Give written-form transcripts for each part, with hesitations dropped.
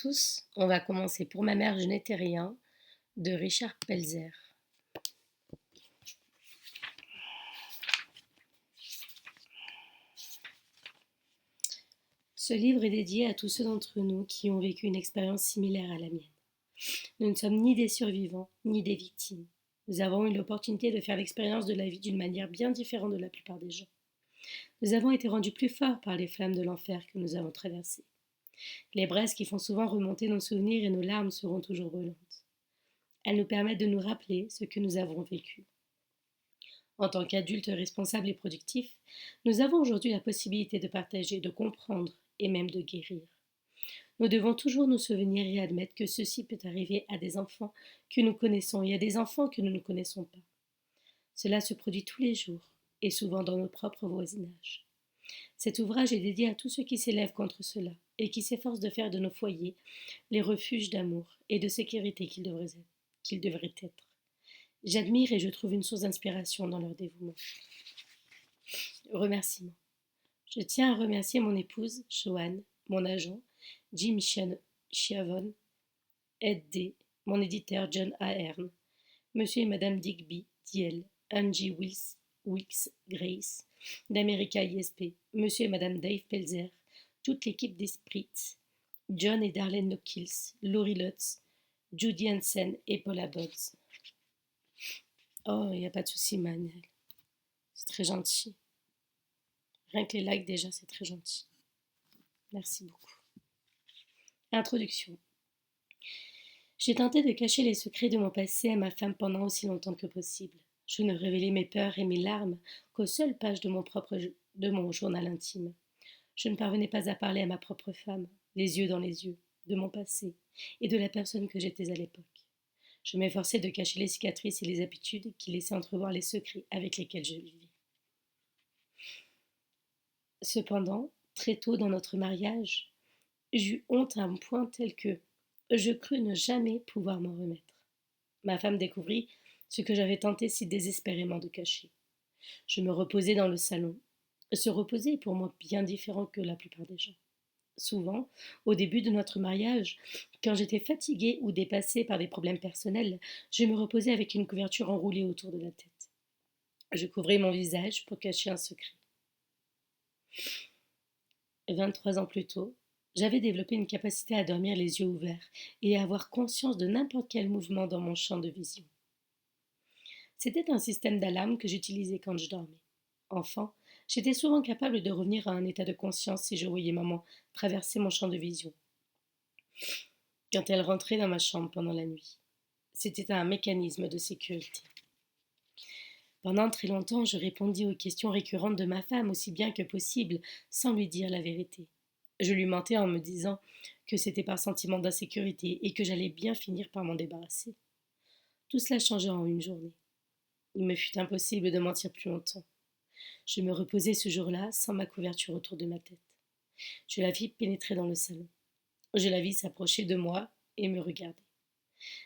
Tous, on va commencer. Pour ma mère, je n'étais rien, de Richard Pelzer. Ce livre est dédié à tous ceux d'entre nous qui ont vécu une expérience similaire à la mienne. Nous ne sommes ni des survivants, ni des victimes. Nous avons eu l'opportunité de faire l'expérience de la vie d'une manière bien différente de la plupart des gens. Nous avons été rendus plus forts par les flammes de l'enfer que nous avons traversées. Les braises qui font souvent remonter nos souvenirs et nos larmes seront toujours brûlantes. Elles nous permettent de nous rappeler ce que nous avons vécu. En tant qu'adultes responsables et productifs, nous avons aujourd'hui la possibilité de partager, de comprendre et même de guérir. Nous devons toujours nous souvenir et admettre que ceci peut arriver à des enfants que nous connaissons et à des enfants que nous ne connaissons pas. Cela se produit tous les jours et souvent dans nos propres voisinages. Cet ouvrage est dédié à tous ceux qui s'élèvent contre cela et qui s'efforcent de faire de nos foyers les refuges d'amour et de sécurité qu'ils devraient être. J'admire et je trouve une source d'inspiration dans leur dévouement. Remerciements. Je tiens à remercier mon épouse, Joanne, mon agent, Jim Chiavon, Ed D., mon éditeur John Ahern, Monsieur et Madame Digby, Diel, Angie Wicks Grace, d'America ISP, Monsieur et Madame Dave Pelzer, toute l'équipe des Spritz, John et Darlene Nockils, Laurie Lutz, Judy Hansen et Paula Boggs. Oh, il n'y a pas de souci, Manuel. C'est très gentil. Rien que les likes, déjà, c'est très gentil. Merci beaucoup. Introduction. J'ai tenté de cacher les secrets de mon passé à ma femme pendant aussi longtemps que possible. Je ne révélais mes peurs et mes larmes qu'aux seules pages de mon journal intime. Je ne parvenais pas à parler à ma propre femme, les yeux dans les yeux, de mon passé et de la personne que j'étais à l'époque. Je m'efforçais de cacher les cicatrices et les habitudes qui laissaient entrevoir les secrets avec lesquels je vivais. Cependant, très tôt dans notre mariage, j'eus honte à un point tel que je crus ne jamais pouvoir m'en remettre. Ma femme découvrit ce que j'avais tenté si désespérément de cacher. Je me reposais dans le salon. Se reposer est pour moi bien différent que la plupart des gens. Souvent, au début de notre mariage, quand j'étais fatiguée ou dépassée par des problèmes personnels, je me reposais avec une couverture enroulée autour de la tête. Je couvrais mon visage pour cacher un secret. 23 ans plus tôt, j'avais développé une capacité à dormir les yeux ouverts et à avoir conscience de n'importe quel mouvement dans mon champ de vision. C'était un système d'alarme que j'utilisais quand je dormais. Enfant, j'étais souvent capable de revenir à un état de conscience si je voyais maman traverser mon champ de vision, quand elle rentrait dans ma chambre pendant la nuit. C'était un mécanisme de sécurité. Pendant très longtemps, je répondis aux questions récurrentes de ma femme aussi bien que possible, sans lui dire la vérité. Je lui mentais en me disant que c'était par sentiment d'insécurité et que j'allais bien finir par m'en débarrasser. Tout cela changea en une journée. Il me fut impossible de mentir plus longtemps. Je me reposai ce jour-là sans ma couverture autour de ma tête. Je la vis pénétrer dans le salon. Je la vis s'approcher de moi et me regarder.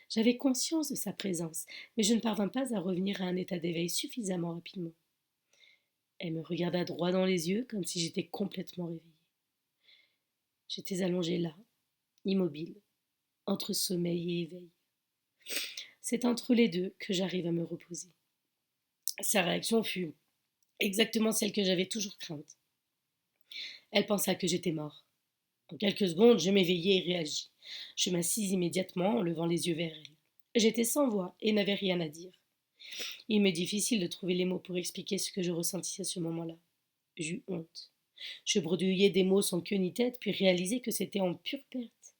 J'avais conscience de sa présence, mais je ne parvins pas à revenir à un état d'éveil suffisamment rapidement. Elle me regarda droit dans les yeux comme si j'étais complètement réveillée. J'étais allongée là, immobile, entre sommeil et éveil. C'est entre les deux que j'arrive à me reposer. Sa réaction fut exactement celle que j'avais toujours crainte. Elle pensa que j'étais mort. En quelques secondes, je m'éveillai et réagis. Je m'assis immédiatement en levant les yeux vers elle. J'étais sans voix et n'avais rien à dire. Il m'est difficile de trouver les mots pour expliquer ce que je ressentis à ce moment-là. J'eus honte. Je bredouillai des mots sans queue ni tête, puis réalisai que c'était en pure perte.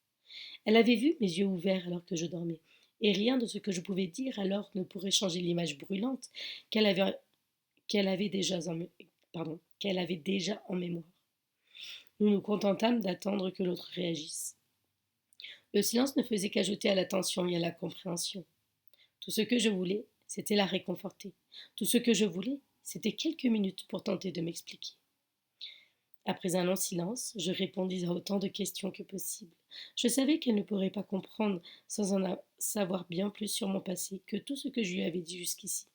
Elle avait vu mes yeux ouverts alors que je dormais, et rien de ce que je pouvais dire alors ne pourrait changer l'image brûlante qu'elle avait déjà en mémoire. Nous nous contentâmes d'attendre que l'autre réagisse. Le silence ne faisait qu'ajouter à la tension et à la compréhension. Tout ce que je voulais, c'était la réconforter. Tout ce que je voulais, c'était quelques minutes pour tenter de m'expliquer. Après un long silence, je répondis à autant de questions que possible. Je savais qu'elle ne pourrait pas comprendre sans en savoir bien plus sur mon passé que tout ce que je lui avais dit jusqu'ici.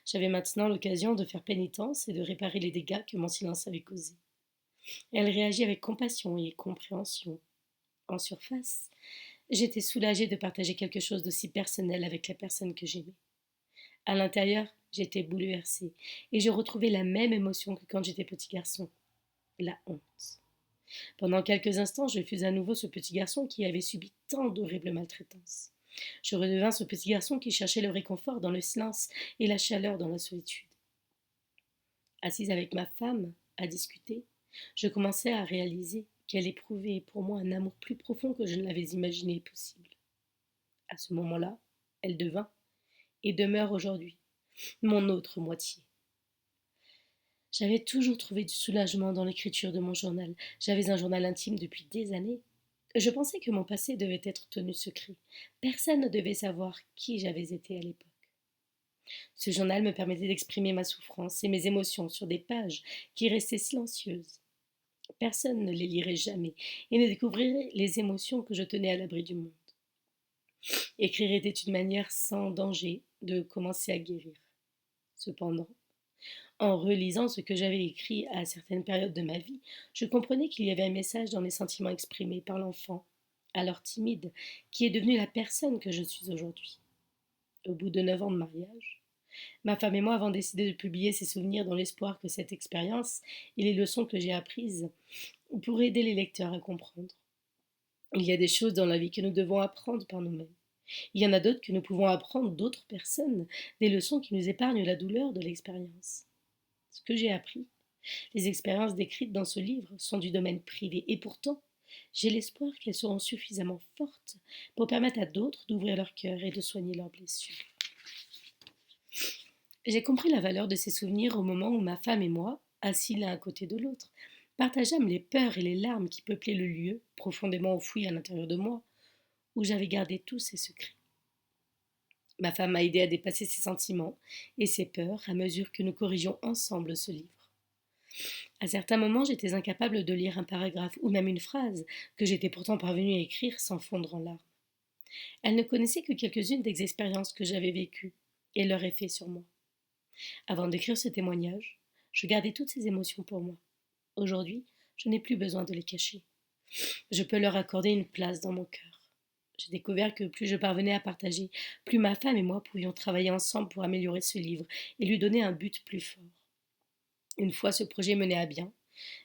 J'avais maintenant l'occasion de faire pénitence et de réparer les dégâts que mon silence avait causés. Elle réagit avec compassion et compréhension. En surface, j'étais soulagée de partager quelque chose d'aussi personnel avec la personne que j'aimais. À l'intérieur, j'étais bouleversée et je retrouvais la même émotion que quand j'étais petit garçon, la honte. Pendant quelques instants, je fus à nouveau ce petit garçon qui avait subi tant d'horribles maltraitances. Je redevins ce petit garçon qui cherchait le réconfort dans le silence et la chaleur dans la solitude. Assise avec ma femme, à discuter, je commençais à réaliser qu'elle éprouvait pour moi un amour plus profond que je ne l'avais imaginé possible. À ce moment-là, elle devint, et demeure aujourd'hui, mon autre moitié. J'avais toujours trouvé du soulagement dans l'écriture de mon journal. J'avais un journal intime depuis des années. Je pensais que mon passé devait être tenu secret. Personne ne devait savoir qui j'avais été à l'époque. Ce journal me permettait d'exprimer ma souffrance et mes émotions sur des pages qui restaient silencieuses. Personne ne les lirait jamais et ne découvrirait les émotions que je tenais à l'abri du monde. Écrire était une manière sans danger de commencer à guérir. Cependant, en relisant ce que j'avais écrit à certaines périodes de ma vie, je comprenais qu'il y avait un message dans les sentiments exprimés par l'enfant, alors timide, qui est devenu la personne que je suis aujourd'hui. Au bout de 9 ans de mariage, ma femme et moi avons décidé de publier ces souvenirs dans l'espoir que cette expérience et les leçons que j'ai apprises pourraient aider les lecteurs à comprendre. Il y a des choses dans la vie que nous devons apprendre par nous-mêmes. Il y en a d'autres que nous pouvons apprendre d'autres personnes, des leçons qui nous épargnent la douleur de l'expérience. Ce que j'ai appris, les expériences décrites dans ce livre sont du domaine privé et pourtant, j'ai l'espoir qu'elles seront suffisamment fortes pour permettre à d'autres d'ouvrir leur cœur et de soigner leurs blessures. J'ai compris la valeur de ces souvenirs au moment où ma femme et moi, assis l'un à côté de l'autre, partageâmes les peurs et les larmes qui peuplaient le lieu, profondément enfoui à l'intérieur de moi, où j'avais gardé tous ces secrets. Ma femme m'a aidé à dépasser ses sentiments et ses peurs à mesure que nous corrigions ensemble ce livre. À certains moments, j'étais incapable de lire un paragraphe ou même une phrase que j'étais pourtant parvenue à écrire sans fondre en larmes. Elle ne connaissait que quelques-unes des expériences que j'avais vécues et leur effet sur moi. Avant d'écrire ce témoignage, je gardais toutes ces émotions pour moi. Aujourd'hui, je n'ai plus besoin de les cacher. Je peux leur accorder une place dans mon cœur. J'ai découvert que plus je parvenais à partager, plus ma femme et moi pouvions travailler ensemble pour améliorer ce livre et lui donner un but plus fort. Une fois ce projet mené à bien,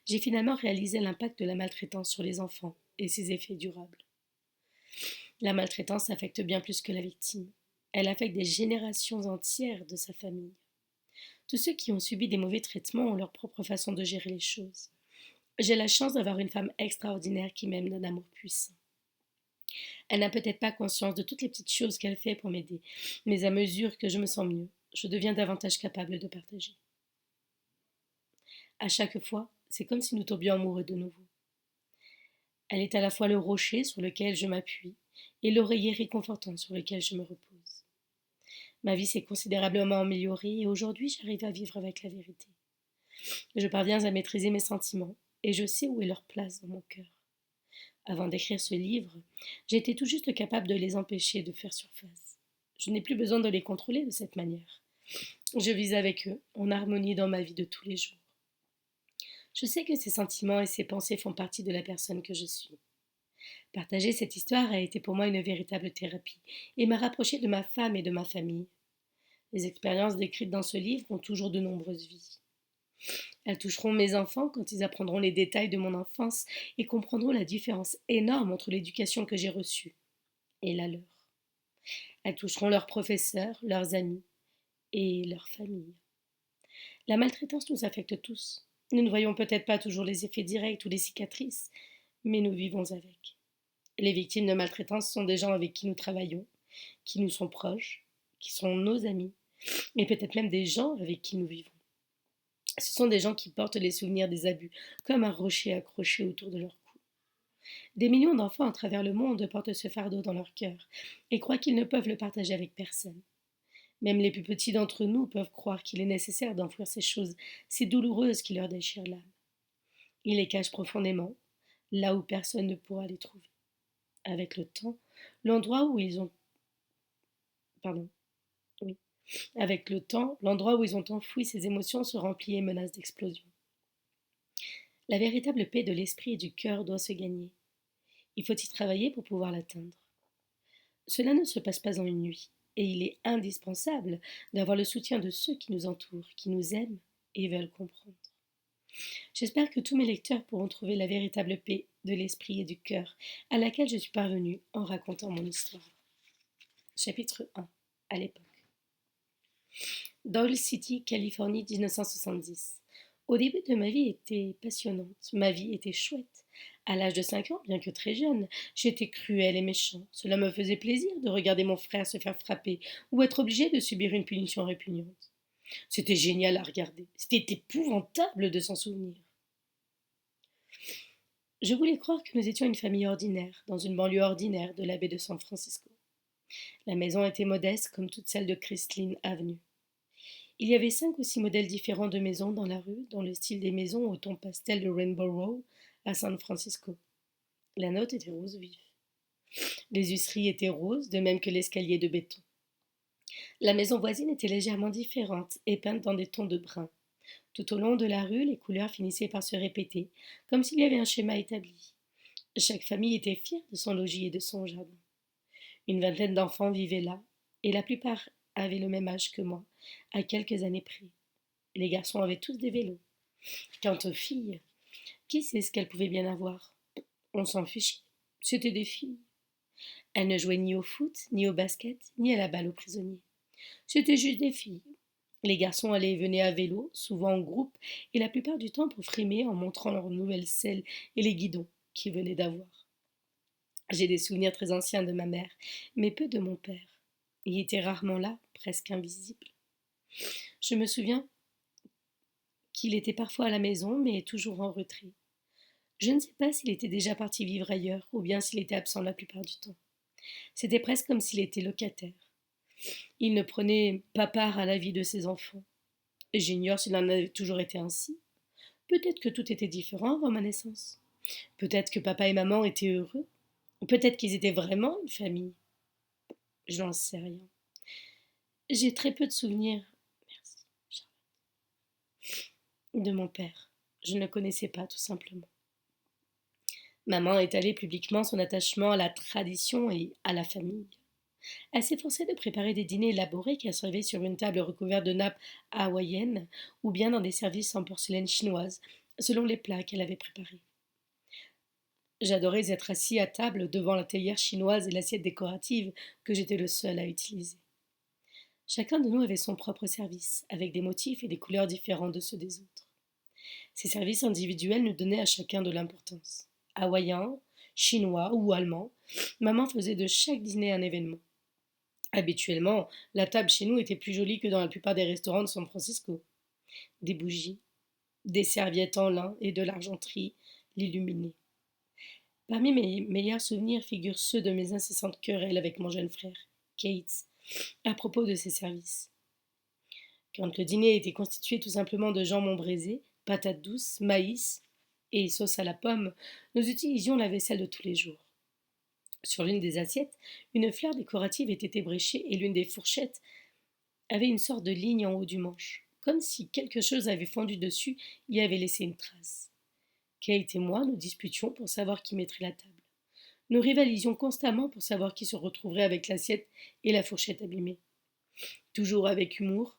j'ai finalement réalisé l'impact de la maltraitance sur les enfants et ses effets durables. La maltraitance affecte bien plus que la victime. Elle affecte des générations entières de sa famille. Tous ceux qui ont subi des mauvais traitements ont leur propre façon de gérer les choses. J'ai la chance d'avoir une femme extraordinaire qui m'aime d'un amour puissant. Elle n'a peut-être pas conscience de toutes les petites choses qu'elle fait pour m'aider, mais à mesure que je me sens mieux, je deviens davantage capable de partager. À chaque fois, c'est comme si nous tombions amoureux de nouveau. Elle est à la fois le rocher sur lequel je m'appuie et l'oreiller réconfortant sur lequel je me repose. Ma vie s'est considérablement améliorée et aujourd'hui j'arrive à vivre avec la vérité. Je parviens à maîtriser mes sentiments et je sais où est leur place dans mon cœur. Avant d'écrire ce livre, j'étais tout juste capable de les empêcher de faire surface. Je n'ai plus besoin de les contrôler de cette manière. Je vis avec eux, en harmonie dans ma vie de tous les jours. Je sais que ces sentiments et ces pensées font partie de la personne que je suis. Partager cette histoire a été pour moi une véritable thérapie et m'a rapproché de ma femme et de ma famille. Les expériences décrites dans ce livre ont toujours de nombreuses vies. Elles toucheront mes enfants quand ils apprendront les détails de mon enfance et comprendront la différence énorme entre l'éducation que j'ai reçue et la leur. Elles toucheront leurs professeurs, leurs amis et leurs familles. La maltraitance nous affecte tous. Nous ne voyons peut-être pas toujours les effets directs ou les cicatrices, mais nous vivons avec. Les victimes de maltraitance sont des gens avec qui nous travaillons, qui nous sont proches, qui sont nos amis, et peut-être même des gens avec qui nous vivons. Ce sont des gens qui portent les souvenirs des abus, comme un rocher accroché autour de leur cou. Des millions d'enfants à travers le monde portent ce fardeau dans leur cœur et croient qu'ils ne peuvent le partager avec personne. Même les plus petits d'entre nous peuvent croire qu'il est nécessaire d'enfouir ces choses si douloureuses qui leur déchirent l'âme. Ils les cachent profondément, là où personne ne pourra les trouver. Avec le temps, l'endroit où ils ont pardon, oui. Avec le temps, l'endroit où ils ont enfoui ces émotions se remplit et menace d'explosion. La véritable paix de l'esprit et du cœur doit se gagner. Il faut y travailler pour pouvoir l'atteindre. Cela ne se passe pas en une nuit, et il est indispensable d'avoir le soutien de ceux qui nous entourent, qui nous aiment et veulent comprendre. J'espère que tous mes lecteurs pourront trouver la véritable paix de l'esprit et du cœur à laquelle je suis parvenue en racontant mon histoire. Chapitre 1. À l'époque. Dole City, Californie, 1970. Au début de ma vie était passionnante, ma vie était chouette. À l'âge de 5 ans, bien que très jeune, j'étais cruelle et méchant. Cela me faisait plaisir de regarder mon frère se faire frapper ou être obligé de subir une punition répugnante. C'était génial à regarder. C'était épouvantable de s'en souvenir. Je voulais croire que nous étions une famille ordinaire, dans une banlieue ordinaire de la baie de San Francisco. La maison était modeste comme toutes celles de Christline Avenue. Il y avait 5 ou 6 modèles différents de maisons dans la rue, dans le style des maisons au ton pastel de Rainbow Row à San Francisco. La nôtre était rose vif. Les huisseries étaient roses, de même que l'escalier de béton. La maison voisine était légèrement différente et peinte dans des tons de brun. Tout au long de la rue, les couleurs finissaient par se répéter, comme s'il y avait un schéma établi. Chaque famille était fière de son logis et de son jardin. Une vingtaine d'enfants vivaient là, et la plupart avaient le même âge que moi, à quelques années près. Les garçons avaient tous des vélos. Quant aux filles, qui sait ce qu'elles pouvaient bien avoir? On s'en fichait. C'étaient des filles. Elles ne jouaient ni au foot, ni au basket, ni à la balle aux prisonniers. C'étaient juste des filles. Les garçons allaient et venaient à vélo, souvent en groupe, et la plupart du temps pour frimer en montrant leurs nouvelles selles et les guidons qu'ils venaient d'avoir. J'ai des souvenirs très anciens de ma mère, mais peu de mon père. Il était rarement là, presque invisible. Je me souviens qu'il était parfois à la maison, mais toujours en retrait. Je ne sais pas s'il était déjà parti vivre ailleurs, ou bien s'il était absent la plupart du temps. C'était presque comme s'il était locataire. Il ne prenait pas part à la vie de ses enfants. Et j'ignore s'il en avait toujours été ainsi. Peut-être que tout était différent avant ma naissance. Peut-être que papa et maman étaient heureux. Peut-être qu'ils étaient vraiment une famille. Je n'en sais rien. J'ai très peu de souvenirs, merci, de mon père. Je ne le connaissais pas, tout simplement. Maman étalait publiquement son attachement à la tradition et à la famille. Elle s'efforçait de préparer des dîners élaborés qu'elle servait sur une table recouverte de nappes hawaïennes ou bien dans des services en porcelaine chinoise, selon les plats qu'elle avait préparés. J'adorais être assis à table devant la théière chinoise et l'assiette décorative que j'étais le seul à utiliser. Chacun de nous avait son propre service, avec des motifs et des couleurs différents de ceux des autres. Ces services individuels nous donnaient à chacun de l'importance. Hawaïen, chinois ou allemand, maman faisait de chaque dîner un événement. Habituellement, la table chez nous était plus jolie que dans la plupart des restaurants de San Francisco. Des bougies, des serviettes en lin et de l'argenterie l'illuminaient. Parmi mes meilleurs souvenirs figurent ceux de mes incessantes querelles avec mon jeune frère, Kate, à propos de ses services. Quand le dîner était constitué tout simplement de jambon braisé, patates douces, maïs et sauce à la pomme, nous utilisions la vaisselle de tous les jours. Sur l'une des assiettes, une fleur décorative était ébréchée et l'une des fourchettes avait une sorte de ligne en haut du manche, comme si quelque chose avait fondu dessus et y avait laissé une trace. Kate et moi nous disputions pour savoir qui mettrait la table. Nous rivalisions constamment pour savoir qui se retrouverait avec l'assiette et la fourchette abîmée. Toujours avec humour,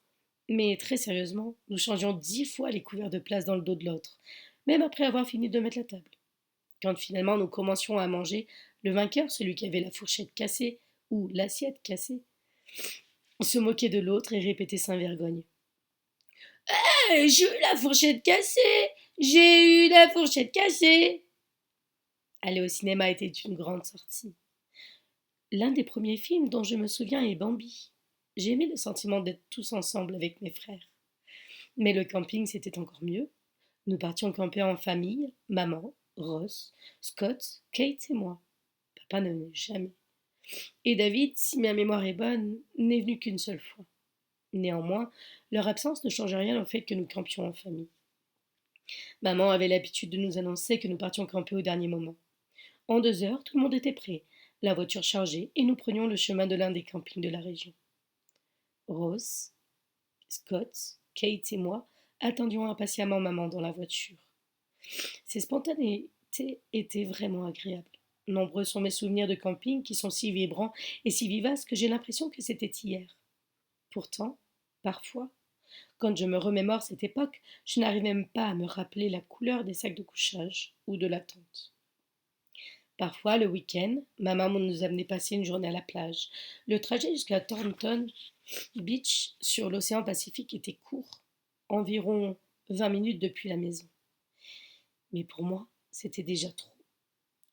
mais très sérieusement, nous changions 10 fois les couverts de place dans le dos de l'autre, même après avoir fini de mettre la table. Quand finalement nous commencions à manger, le vainqueur, celui qui avait la fourchette cassée ou l'assiette cassée, se moquait de l'autre et répétait sans vergogne. J'ai eu la fourchette cassée. J'ai eu la fourchette cassée. Aller au cinéma était une grande sortie. L'un des premiers films dont je me souviens est Bambi. J'ai aimé le sentiment d'être tous ensemble avec mes frères. Mais le camping, c'était encore mieux. Nous partions camper en famille, maman, Ross, Scott, Kate et moi. Papa ne venait jamais. Et David, si ma mémoire est bonne, n'est venu qu'une seule fois. Néanmoins, leur absence ne changeait rien au fait que nous campions en famille. Maman avait l'habitude de nous annoncer que nous partions camper au dernier moment. En 2 heures, tout le monde était prêt, la voiture chargée, et nous prenions le chemin de l'un des campings de la région. Rose, Scott, Kate et moi attendions impatiemment maman dans la voiture. Ces spontanéités étaient vraiment agréables. Nombreux sont mes souvenirs de camping qui sont si vibrants et si vivaces que j'ai l'impression que c'était hier. Pourtant, parfois, quand je me remémore cette époque, je n'arrive même pas à me rappeler la couleur des sacs de couchage ou de la tente. Parfois, le week-end, ma maman nous amenait passer une journée à la plage. Le trajet jusqu'à Thornton Beach sur l'océan Pacifique était court, environ 20 minutes depuis la maison. Mais pour moi, c'était déjà trop.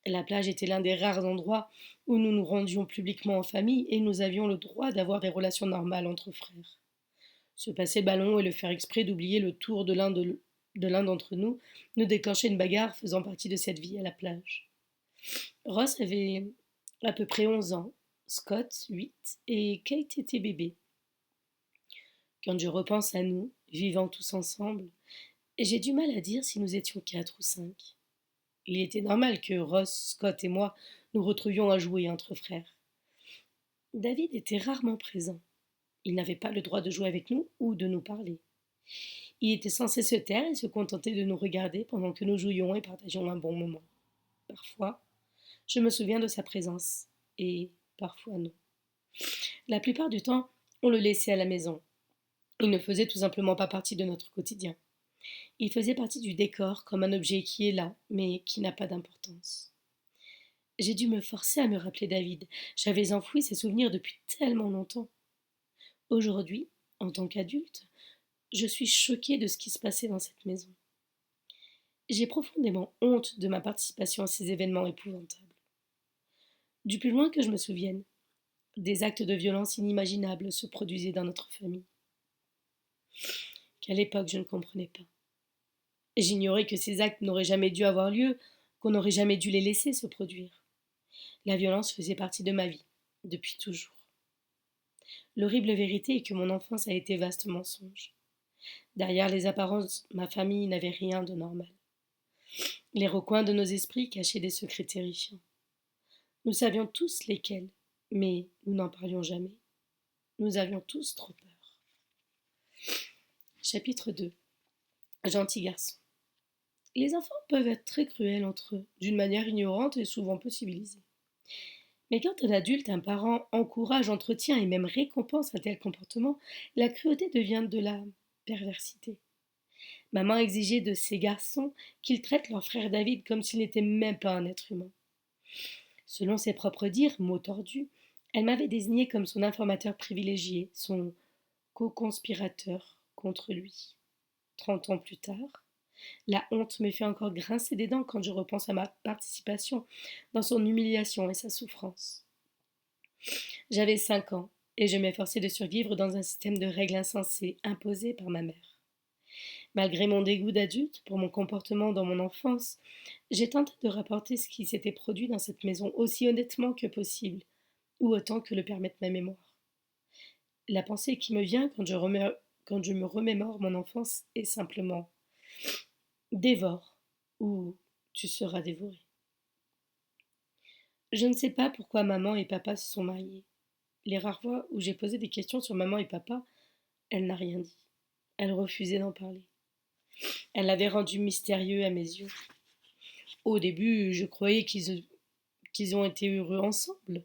La plage était l'un des rares endroits où nous nous rendions publiquement en famille et nous avions le droit d'avoir des relations normales entre frères. Se passer le ballon et le faire exprès d'oublier le tour de l'un d'entre nous nous déclenchait une bagarre faisant partie de cette vie à la plage. Ross avait à peu près 11 ans, Scott 8 et Kate était bébé. Quand je repense à nous, vivant tous ensemble, j'ai du mal à dire si nous étions 4 ou 5. Il était normal que Ross, Scott et moi nous retrouvions à jouer entre frères. David était rarement présent. Il n'avait pas le droit de jouer avec nous ou de nous parler. Il était censé se taire et se contenter de nous regarder pendant que nous jouions et partagions un bon moment. Parfois, je me souviens de sa présence, et parfois non. La plupart du temps, on le laissait à la maison. Il ne faisait tout simplement pas partie de notre quotidien. Il faisait partie du décor comme un objet qui est là, mais qui n'a pas d'importance. J'ai dû me forcer à me rappeler David. J'avais enfoui ses souvenirs depuis tellement longtemps. Aujourd'hui, en tant qu'adulte, je suis choquée de ce qui se passait dans cette maison. J'ai profondément honte de ma participation à ces événements épouvantables. Du plus loin que je me souvienne, des actes de violence inimaginables se produisaient dans notre famille, qu'à l'époque je ne comprenais pas. J'ignorais que ces actes n'auraient jamais dû avoir lieu, qu'on n'aurait jamais dû les laisser se produire. La violence faisait partie de ma vie, depuis toujours. L'horrible vérité est que mon enfance a été vaste mensonge. Derrière les apparences, ma famille n'avait rien de normal. Les recoins de nos esprits cachaient des secrets terrifiants. Nous savions tous lesquels, mais nous n'en parlions jamais. Nous avions tous trop peur. Chapitre 2. Gentil garçon. Les enfants peuvent être très cruels entre eux, d'une manière ignorante et souvent peu civilisée. Mais quand un adulte, un parent, encourage, entretient et même récompense un tel comportement, la cruauté devient de la perversité. Maman exigeait de ces garçons qu'ils traitent leur frère David comme s'il n'était même pas un être humain. Selon ses propres dires, mots tordus, elle m'avait désigné comme son informateur privilégié, son co-conspirateur contre lui. 30 ans plus tard, la honte me fait encore grincer des dents quand je repense à ma participation dans son humiliation et sa souffrance. J'avais 5 ans et je m'efforçais de survivre dans un système de règles insensées imposées par ma mère. Malgré mon dégoût d'adulte pour mon comportement dans mon enfance, j'ai tenté de rapporter ce qui s'était produit dans cette maison aussi honnêtement que possible, ou autant que le permette ma mémoire. La pensée qui me vient quand je me remémore mon enfance est simplement dévore ou tu seras dévoré. Je ne sais pas pourquoi maman et papa se sont mariés. Les rares fois où j'ai posé des questions sur maman et papa, elle n'a rien dit. Elle refusait d'en parler. Elle l'avait rendu mystérieux à mes yeux. Au début, je croyais qu'ils ont été heureux ensemble.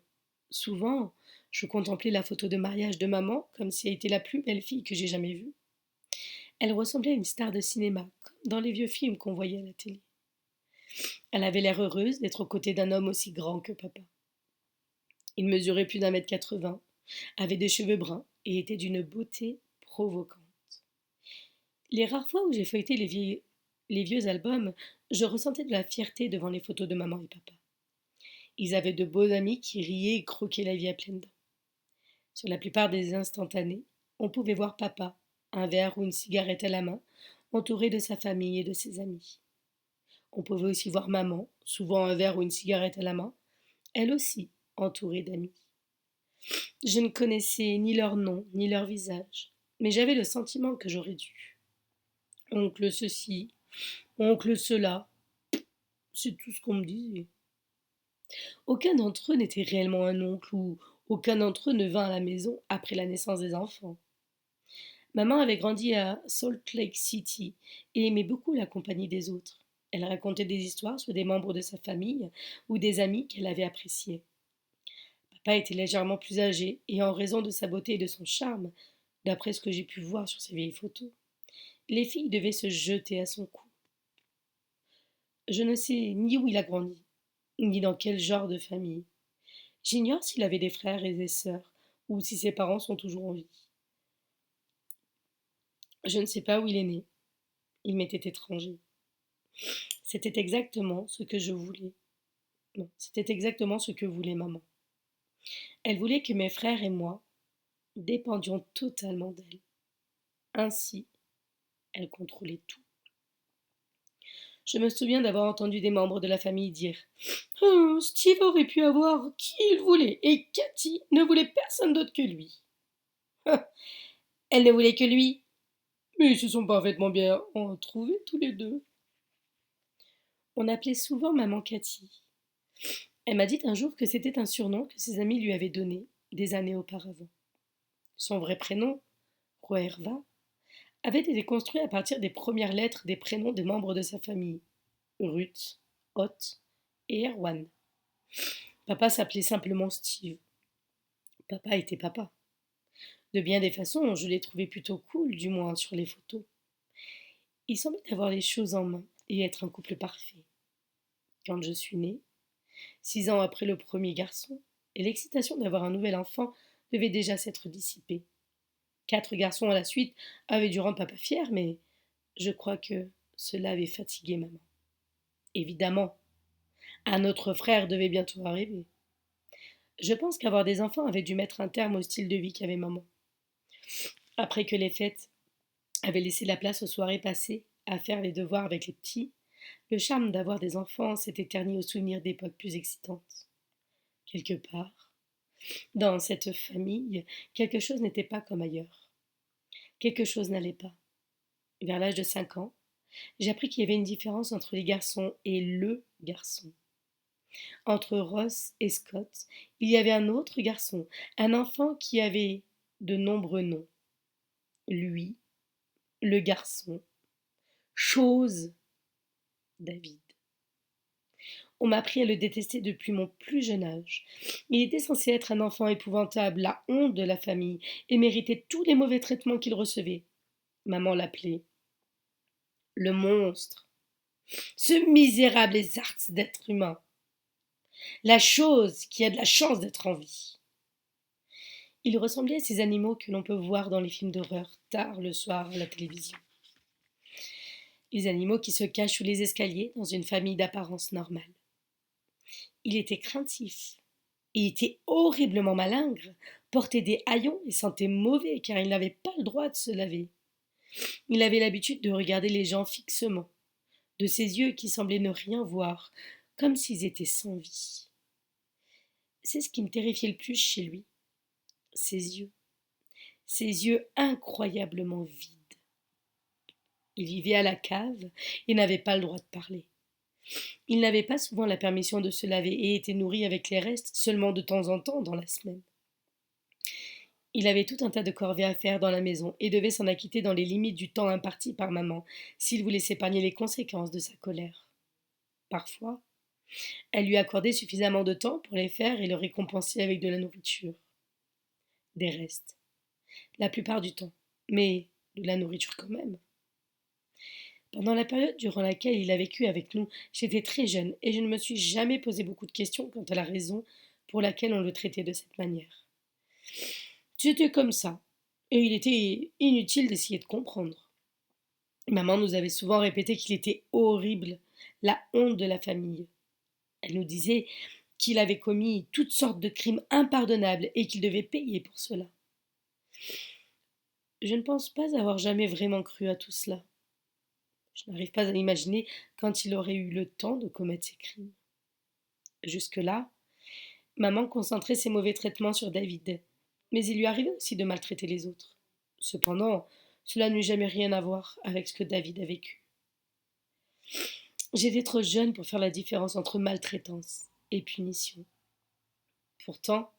Souvent, je contemplais la photo de mariage de maman comme si elle était la plus belle fille que j'ai jamais vue. Elle ressemblait à une star de cinéma, comme dans les vieux films qu'on voyait à la télé. Elle avait l'air heureuse d'être aux côtés d'un homme aussi grand que papa. Il mesurait plus d'1,80 m, avait des cheveux bruns et était d'une beauté provocante. Les rares fois où j'ai feuilleté les vieux albums, je ressentais de la fierté devant les photos de maman et papa. Ils avaient de beaux amis qui riaient et croquaient la vie à pleines dents. Sur la plupart des instantanés, on pouvait voir papa, un verre ou une cigarette à la main, entouré de sa famille et de ses amis. On pouvait aussi voir maman, souvent un verre ou une cigarette à la main, elle aussi entourée d'amis. Je ne connaissais ni leur nom ni leur visage, mais j'avais le sentiment que j'aurais dû. Oncle ceci, oncle cela, c'est tout ce qu'on me disait. Aucun d'entre eux n'était réellement un oncle ou aucun d'entre eux ne vint à la maison après la naissance des enfants. Maman avait grandi à Salt Lake City et aimait beaucoup la compagnie des autres. Elle racontait des histoires sur des membres de sa famille ou des amis qu'elle avait appréciés. Papa était légèrement plus âgé et en raison de sa beauté et de son charme, d'après ce que j'ai pu voir sur ses vieilles photos, les filles devaient se jeter à son cou. Je ne sais ni où il a grandi, ni dans quel genre de famille. J'ignore s'il avait des frères et des sœurs, ou si ses parents sont toujours en vie. Je ne sais pas où il est né. Il m'était étranger. C'était exactement ce que je voulais. Non, c'était exactement ce que voulait maman. Elle voulait que mes frères et moi dépendions totalement d'elle. Ainsi, elle contrôlait tout. Je me souviens d'avoir entendu des membres de la famille dire oh, Steve aurait pu avoir qui il voulait et Cathy ne voulait personne d'autre que lui. Elle ne voulait que lui. Mais ils se sont parfaitement bien trouvés tous les deux. On appelait souvent maman Cathy. Elle m'a dit un jour que c'était un surnom que ses amis lui avaient donné des années auparavant. Son vrai prénom, Roerva, avait été construit à partir des premières lettres des prénoms des membres de sa famille, Ruth, Ott et Erwan. Papa s'appelait simplement Steve. Papa était papa. De bien des façons, je l'ai trouvé plutôt cool, du moins sur les photos. Il semblait avoir les choses en main et être un couple parfait. Quand je suis née, 6 ans après le premier garçon, et l'excitation d'avoir un nouvel enfant devait déjà s'être dissipée. 4 garçons à la suite avaient dû rendre papa fier, mais je crois que cela avait fatigué maman. Évidemment, un autre frère devait bientôt arriver. Je pense qu'avoir des enfants avait dû mettre un terme au style de vie qu'avait maman. Après que les fêtes avaient laissé la place aux soirées passées à faire les devoirs avec les petits, le charme d'avoir des enfants s'était terni au souvenir d'époques plus excitantes. Quelque part, dans cette famille, quelque chose n'était pas comme ailleurs. Quelque chose n'allait pas. Vers l'âge de 5 ans, j'ai appris qu'il y avait une différence entre les garçons et le garçon. Entre Ross et Scott, il y avait un autre garçon, un enfant qui avait de nombreux noms. Lui, le garçon, chose, David. On m'a appris à le détester depuis mon plus jeune âge. Il était censé être un enfant épouvantable, la honte de la famille, et méritait tous les mauvais traitements qu'il recevait. Maman l'appelait le monstre, ce misérable exerce d'être humain, la chose qui a de la chance d'être en vie. Il ressemblait à ces animaux que l'on peut voir dans les films d'horreur tard le soir à la télévision. Les animaux qui se cachent sous les escaliers dans une famille d'apparence normale. Il était craintif. Il était horriblement malingre, portait des haillons et sentait mauvais car il n'avait pas le droit de se laver. Il avait l'habitude de regarder les gens fixement, de ses yeux qui semblaient ne rien voir, comme s'ils étaient sans vie. C'est ce qui me terrifiait le plus chez lui, ses yeux incroyablement vides. Il vivait à la cave et n'avait pas le droit de parler. Il n'avait pas souvent la permission de se laver et était nourri avec les restes seulement de temps en temps dans la semaine. Il avait tout un tas de corvées à faire dans la maison et devait s'en acquitter dans les limites du temps imparti par maman s'il voulait s'épargner les conséquences de sa colère. Parfois, elle lui accordait suffisamment de temps pour les faire et le récompenser avec de la nourriture. Des restes. La plupart du temps. Mais de la nourriture quand même. Pendant la période durant laquelle il a vécu avec nous, j'étais très jeune et je ne me suis jamais posé beaucoup de questions quant à la raison pour laquelle on le traitait de cette manière. C'était comme ça, et il était inutile d'essayer de comprendre. Maman nous avait souvent répété qu'il était horrible, la honte de la famille. Elle nous disait qu'il avait commis toutes sortes de crimes impardonnables et qu'il devait payer pour cela. Je ne pense pas avoir jamais vraiment cru à tout cela. Je n'arrive pas à imaginer quand il aurait eu le temps de commettre ces crimes. Jusque-là, maman concentrait ses mauvais traitements sur David, mais il lui arrivait aussi de maltraiter les autres. Cependant, cela n'eut jamais rien à voir avec ce que David a vécu. J'étais trop jeune pour faire la différence entre maltraitance et punition. Pourtant,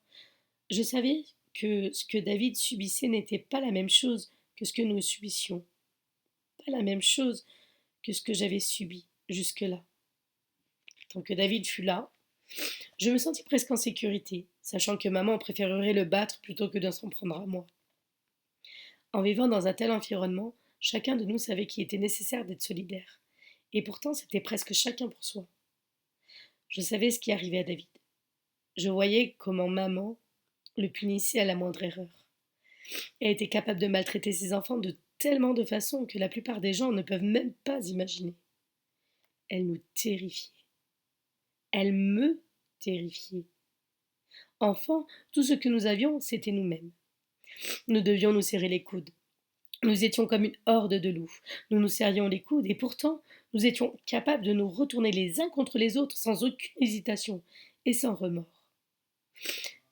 je savais que ce que David subissait n'était pas la même chose que ce que nous subissions, pas la même chose que ce que j'avais subi, jusque-là. Tant que David fut là, je me sentis presque en sécurité, sachant que maman préférerait le battre plutôt que de s'en prendre à moi. En vivant dans un tel environnement, chacun de nous savait qu'il était nécessaire d'être solidaire. Et pourtant, c'était presque chacun pour soi. Je savais ce qui arrivait à David. Je voyais comment maman le punissait à la moindre erreur. Elle était capable de maltraiter ses enfants de tellement de façons que la plupart des gens ne peuvent même pas imaginer. Elle nous terrifiait. Elle me terrifiait. Enfant, tout ce que nous avions, c'était nous-mêmes. Nous devions nous serrer les coudes. Nous étions comme une horde de loups. Nous nous serrions les coudes et pourtant, nous étions capables de nous retourner les uns contre les autres sans aucune hésitation et sans remords.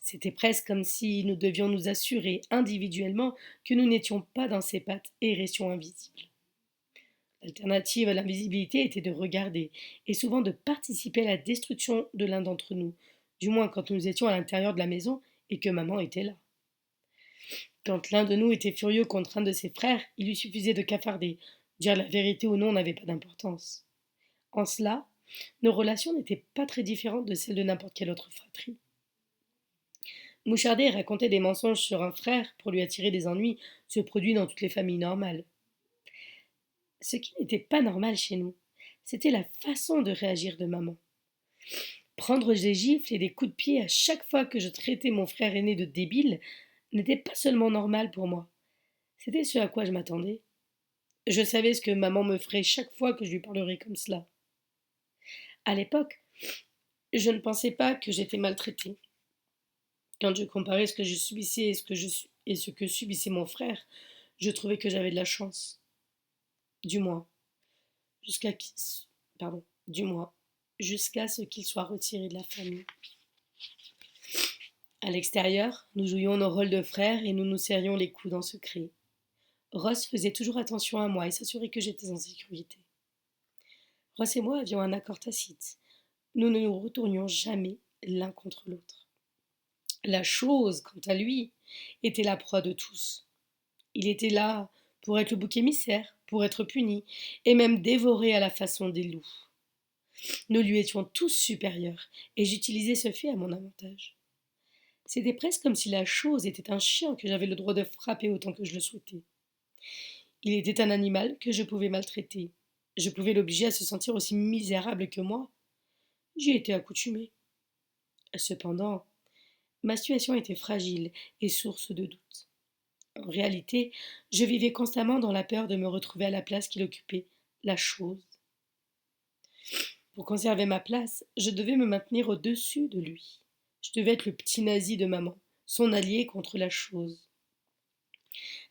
C'était presque comme si nous devions nous assurer individuellement que nous n'étions pas dans ses pattes et restions invisibles. L'alternative à l'invisibilité était de regarder et souvent de participer à la destruction de l'un d'entre nous, du moins quand nous étions à l'intérieur de la maison et que maman était là. Quand l'un de nous était furieux contre un de ses frères, il lui suffisait de cafarder. Dire la vérité ou non n'avait pas d'importance. En cela, nos relations n'étaient pas très différentes de celles de n'importe quelle autre fratrie. Moucharder et raconter des mensonges sur un frère pour lui attirer des ennuis se produit dans toutes les familles normales. Ce qui n'était pas normal chez nous, c'était la façon de réagir de maman. Prendre des gifles et des coups de pied à chaque fois que je traitais mon frère aîné de débile n'était pas seulement normal pour moi. C'était ce à quoi je m'attendais. Je savais ce que maman me ferait chaque fois que je lui parlerais comme cela. À l'époque, je ne pensais pas que j'étais maltraitée. Quand je comparais ce que je subissais et ce que subissait mon frère, je trouvais que j'avais de la chance. Du moins, jusqu'à pardon, du moins, jusqu'à ce qu'il soit retiré de la famille. À l'extérieur, nous jouions nos rôles de frères et nous nous serrions les coudes en secret. Ross faisait toujours attention à moi et s'assurait que j'étais en sécurité. Ross et moi avions un accord tacite. Nous ne nous retournions jamais l'un contre l'autre. La chose, quant à lui, était la proie de tous. Il était là pour être le bouc émissaire, pour être puni, et même dévoré à la façon des loups. Nous lui étions tous supérieurs, et j'utilisais ce fait à mon avantage. C'était presque comme si la chose était un chien que j'avais le droit de frapper autant que je le souhaitais. Il était un animal que je pouvais maltraiter. Je pouvais l'obliger à se sentir aussi misérable que moi. J'y étais accoutumée. Cependant, ma situation était fragile et source de doute. En réalité, je vivais constamment dans la peur de me retrouver à la place qu'il occupait, la chose. Pour conserver ma place, je devais me maintenir au-dessus de lui. Je devais être le petit nazi de maman, son allié contre la chose.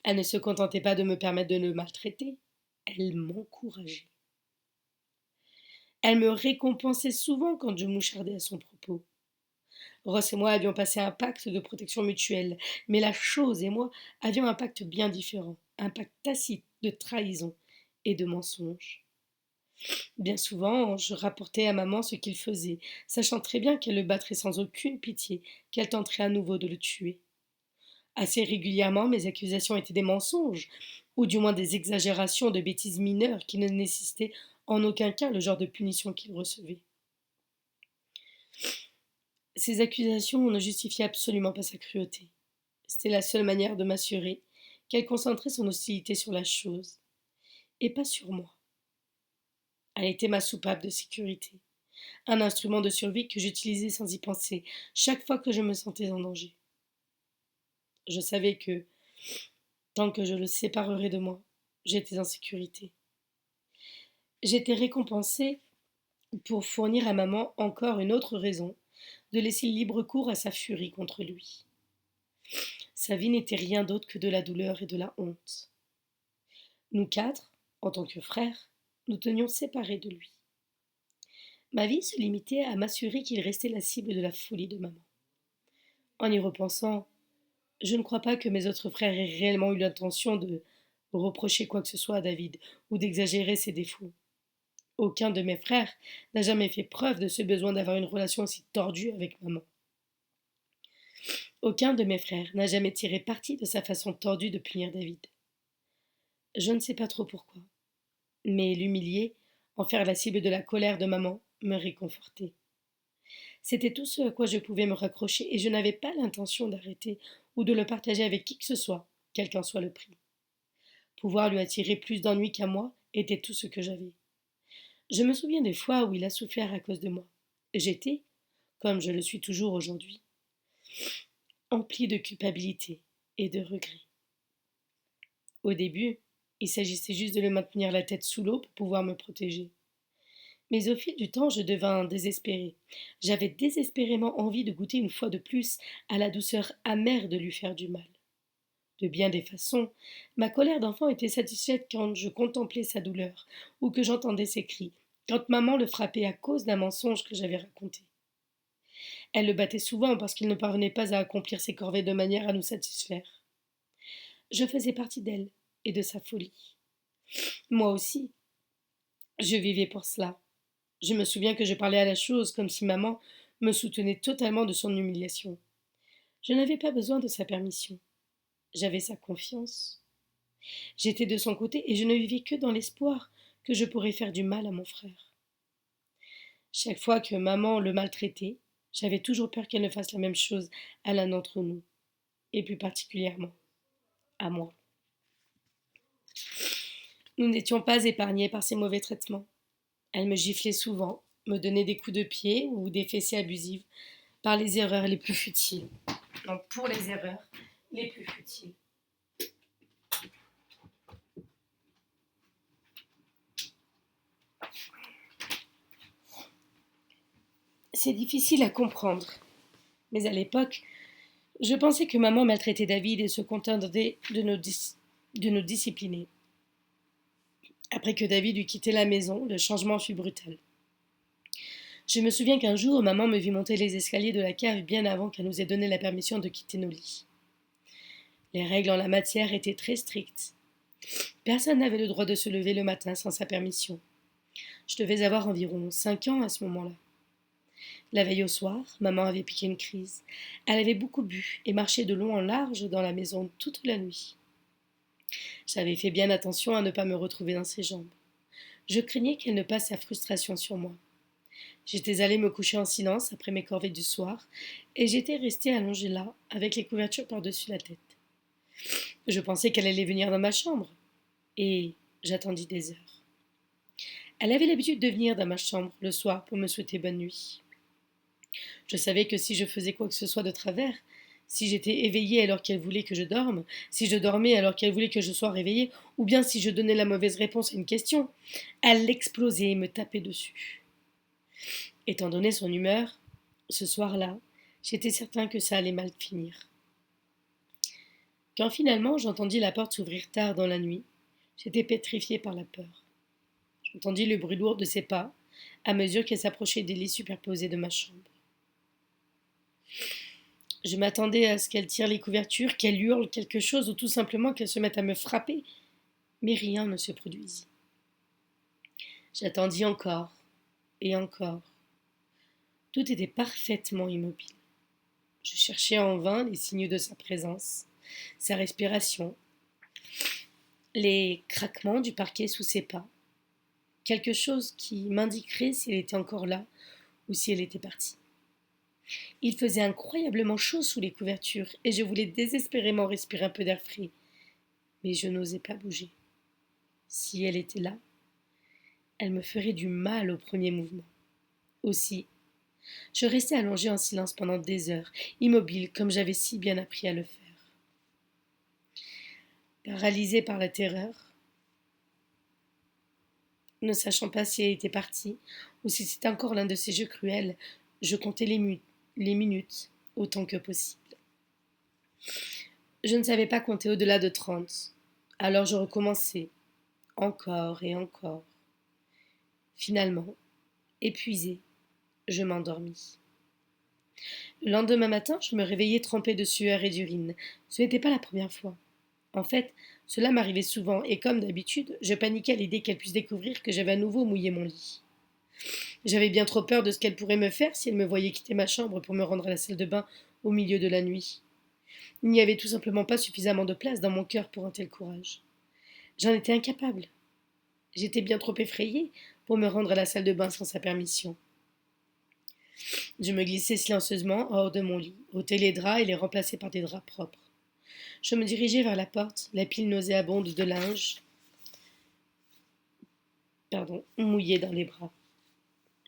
Elle ne se contentait pas de me permettre de le maltraiter, elle m'encourageait. Elle me récompensait souvent quand je mouchardais à son propos. Ross et moi avions passé un pacte de protection mutuelle, mais la chose et moi avions un pacte bien différent, un pacte tacite de trahison et de mensonge. Bien souvent, je rapportais à maman ce qu'il faisait, sachant très bien qu'elle le battrait sans aucune pitié, qu'elle tenterait à nouveau de le tuer. Assez régulièrement, mes accusations étaient des mensonges, ou du moins des exagérations de bêtises mineures qui ne nécessitaient en aucun cas le genre de punition qu'il recevait. Ces accusations ne justifiaient absolument pas sa cruauté. C'était la seule manière de m'assurer qu'elle concentrait son hostilité sur la chose, et pas sur moi. Elle était ma soupape de sécurité, un instrument de survie que j'utilisais sans y penser, chaque fois que je me sentais en danger. Je savais que, tant que je le séparerais de moi, j'étais en sécurité. J'étais récompensée pour fournir à maman encore une autre raison de laisser libre cours à sa furie contre lui. Sa vie n'était rien d'autre que de la douleur et de la honte. Nous quatre, en tant que frères, nous tenions séparés de lui. Ma vie se limitait à m'assurer qu'il restait la cible de la folie de maman. En y repensant, je ne crois pas que mes autres frères aient réellement eu l'intention de reprocher quoi que ce soit à David ou d'exagérer ses défauts. Aucun de mes frères n'a jamais fait preuve de ce besoin d'avoir une relation aussi tordue avec maman. Aucun de mes frères n'a jamais tiré parti de sa façon tordue de punir David. Je ne sais pas trop pourquoi, mais l'humilier En faire la cible de la colère de maman me réconfortait. C'était tout ce à quoi je pouvais me raccrocher et je n'avais pas l'intention d'arrêter ou de le partager avec qui que ce soit, quel qu'en soit le prix. Pouvoir lui attirer plus d'ennuis qu'à moi était tout ce que j'avais. Je me souviens des fois où il a souffert à cause de moi. J'étais, comme je le suis toujours aujourd'hui, emplie de culpabilité et de regrets. Au début, il s'agissait juste de le maintenir la tête sous l'eau pour pouvoir me protéger. Mais au fil du temps, je devins désespérée. J'avais désespérément envie de goûter une fois de plus à la douceur amère de lui faire du mal. De bien des façons, ma colère d'enfant était satisfaite quand je contemplais sa douleur, ou que j'entendais ses cris, quand maman le frappait à cause d'un mensonge que j'avais raconté. Elle le battait souvent parce qu'il ne parvenait pas à accomplir ses corvées de manière à nous satisfaire. Je faisais partie d'elle et de sa folie. Moi aussi, je vivais pour cela. Je me souviens que je parlais à la chose comme si maman me soutenait totalement de son humiliation. Je n'avais pas besoin de sa permission. J'avais sa confiance. J'étais de son côté et je ne vivais que dans l'espoir que je pourrais faire du mal à mon frère. Chaque fois que maman le maltraitait, j'avais toujours peur qu'elle ne fasse la même chose à l'un d'entre nous, et plus particulièrement à moi. Nous n'étions pas épargnés par ces mauvais traitements. Elle me giflait souvent, me donnait des coups de pied ou des fessées abusives par les erreurs les plus futiles. Donc pour les erreurs les plus futiles. C'est difficile à comprendre, mais à l'époque, je pensais que maman maltraitait David et se contentait de nous discipliner. Après que David eut quitté la maison, le changement fut brutal. Je me souviens qu'un jour, maman me vit monter les escaliers de la cave bien avant qu'elle nous ait donné la permission de quitter nos lits. Les règles en la matière étaient très strictes. Personne n'avait le droit de se lever le matin sans sa permission. Je devais avoir environ 5 ans à ce moment-là. La veille au soir, maman avait piqué une crise. Elle avait beaucoup bu et marché de long en large dans la maison toute la nuit. J'avais fait bien attention à ne pas me retrouver dans ses jambes. Je craignais qu'elle ne passe sa frustration sur moi. J'étais allée me coucher en silence après mes corvées du soir, et j'étais restée allongée là, avec les couvertures par-dessus la tête. Je pensais qu'elle allait venir dans ma chambre, et j'attendis des heures. Elle avait l'habitude de venir dans ma chambre le soir pour me souhaiter bonne nuit. Je savais que si je faisais quoi que ce soit de travers, si j'étais éveillée alors qu'elle voulait que je dorme, si je dormais alors qu'elle voulait que je sois réveillée, ou bien si je donnais la mauvaise réponse à une question, elle explosait et me tapait dessus. Étant donné son humeur, ce soir-là, j'étais certain que ça allait mal finir. Quand finalement j'entendis la porte s'ouvrir tard dans la nuit, j'étais pétrifiée par la peur. J'entendis le bruit lourd de ses pas à mesure qu'elle s'approchait des lits superposés de ma chambre. Je m'attendais à ce qu'elle tire les couvertures, qu'elle hurle quelque chose ou tout simplement qu'elle se mette à me frapper, mais rien ne se produisit. J'attendis encore et encore. Tout était parfaitement immobile. Je cherchais en vain les signes de sa présence, sa respiration, les craquements du parquet sous ses pas, quelque chose qui m'indiquerait si elle était encore là ou si elle était partie. Il faisait incroyablement chaud sous les couvertures et je voulais désespérément respirer un peu d'air frais, mais je n'osais pas bouger. Si elle était là, elle me ferait du mal au premier mouvement. Aussi, je restais allongée en silence pendant des heures, immobile comme j'avais si bien appris à le faire. Paralysée par la terreur, ne sachant pas si elle était partie ou si c'était encore l'un de ces jeux cruels, je comptais les minutes autant que possible. Je ne savais pas compter au-delà de 30. Alors je recommençais, encore et encore. Finalement, épuisée, je m'endormis. Le lendemain matin, je me réveillai trempée de sueur et d'urine. Ce n'était pas la première fois. En fait, cela m'arrivait souvent, et comme d'habitude, je paniquais à l'idée qu'elle puisse découvrir que j'avais à nouveau mouillé mon lit. J'avais bien trop peur de ce qu'elle pourrait me faire si elle me voyait quitter ma chambre pour me rendre à la salle de bain au milieu de la nuit. Il n'y avait tout simplement pas suffisamment de place dans mon cœur pour un tel courage. J'en étais incapable. J'étais bien trop effrayée pour me rendre à la salle de bain sans sa permission. Je me glissai silencieusement hors de mon lit, ôtai les draps et les remplaçai par des draps propres. Je me dirigeai vers la porte, la pile nauséabonde de linge, mouillée dans les bras.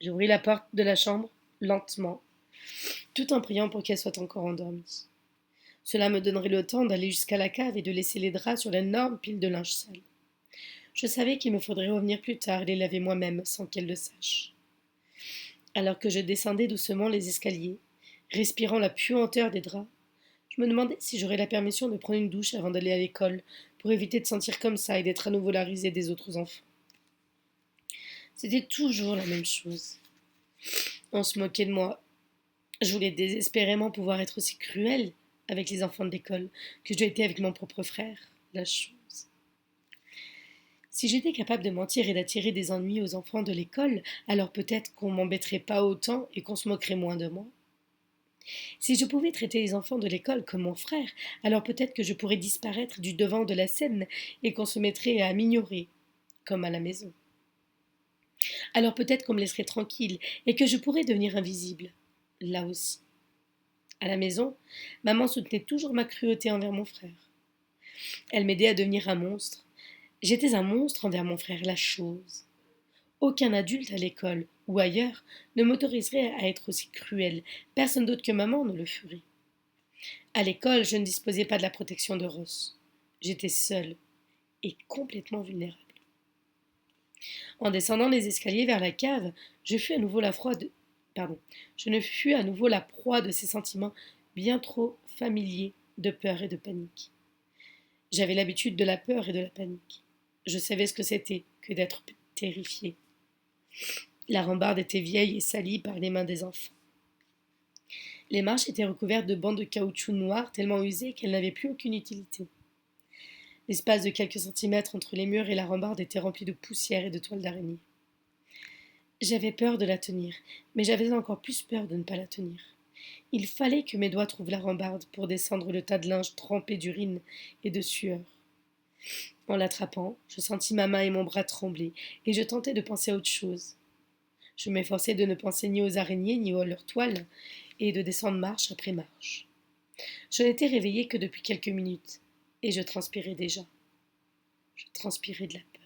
J'ouvris la porte de la chambre, lentement, tout en priant pour qu'elle soit encore endormie. Cela me donnerait le temps d'aller jusqu'à la cave et de laisser les draps sur l'énorme pile de linge sale. Je savais qu'il me faudrait revenir plus tard et les laver moi-même sans qu'elle le sache. Alors que je descendais doucement les escaliers, respirant la puanteur des draps, je me demandais si j'aurais la permission de prendre une douche avant d'aller à l'école pour éviter de sentir comme ça et d'être à nouveau la risée des autres enfants. C'était toujours la même chose. On se moquait de moi. Je voulais désespérément pouvoir être aussi cruelle avec les enfants de l'école que je l'étais avec mon propre frère. La chose. Si j'étais capable de mentir et d'attirer des ennuis aux enfants de l'école, alors peut-être qu'on m'embêterait pas autant et qu'on se moquerait moins de moi. Si je pouvais traiter les enfants de l'école comme mon frère, alors peut-être que je pourrais disparaître du devant de la scène et qu'on se mettrait à m'ignorer, comme à la maison. Alors peut-être qu'on me laisserait tranquille et que je pourrais devenir invisible, là aussi. À la maison, maman soutenait toujours ma cruauté envers mon frère. Elle m'aidait à devenir un monstre. J'étais un monstre envers mon frère, la chose. Aucun adulte à l'école ou ailleurs ne m'autoriserait à être aussi cruel. Personne d'autre que maman ne le ferait. À l'école, je ne disposais pas de la protection de Ross. J'étais seule et complètement vulnérable. En descendant les escaliers vers la cave, je fus à nouveau la je ne fus à nouveau la proie de ces sentiments bien trop familiers de peur et de panique. J'avais l'habitude de la peur et de la panique. Je savais ce que c'était que d'être terrifiée. La rambarde était vieille et salie par les mains des enfants. Les marches étaient recouvertes de bandes de caoutchouc noir tellement usées qu'elles n'avaient plus aucune utilité. L'espace de quelques centimètres entre les murs et la rambarde était rempli de poussière et de toiles d'araignée. J'avais peur de la tenir, mais j'avais encore plus peur de ne pas la tenir. Il fallait que mes doigts trouvent la rambarde pour descendre le tas de linge trempé d'urine et de sueur. En l'attrapant, je sentis ma main et mon bras trembler, et je tentais de penser à autre chose. Je m'efforçais de ne penser ni aux araignées ni à leurs toiles, et de descendre marche après marche. Je n'étais réveillée que depuis quelques minutes, et je transpirais déjà. Je transpirais de la peur.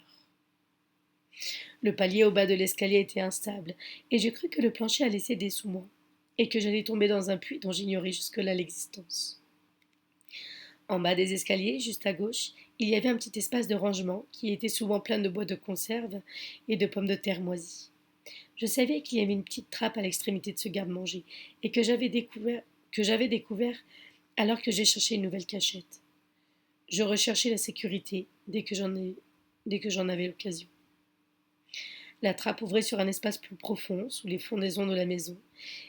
Le palier au bas de l'escalier était instable, et je crus que le plancher allait céder sous moi, et que j'allais tomber dans un puits dont j'ignorais jusque-là l'existence. En bas des escaliers, juste à gauche, il y avait un petit espace de rangement qui était souvent plein de boîtes de conserve et de pommes de terre moisies. Je savais qu'il y avait une petite trappe à l'extrémité de ce garde-manger et que j'avais découvert alors que j'ai cherché une nouvelle cachette. Je recherchais la sécurité dès que j'en avais l'occasion. La trappe ouvrait sur un espace plus profond, sous les fondaisons de la maison,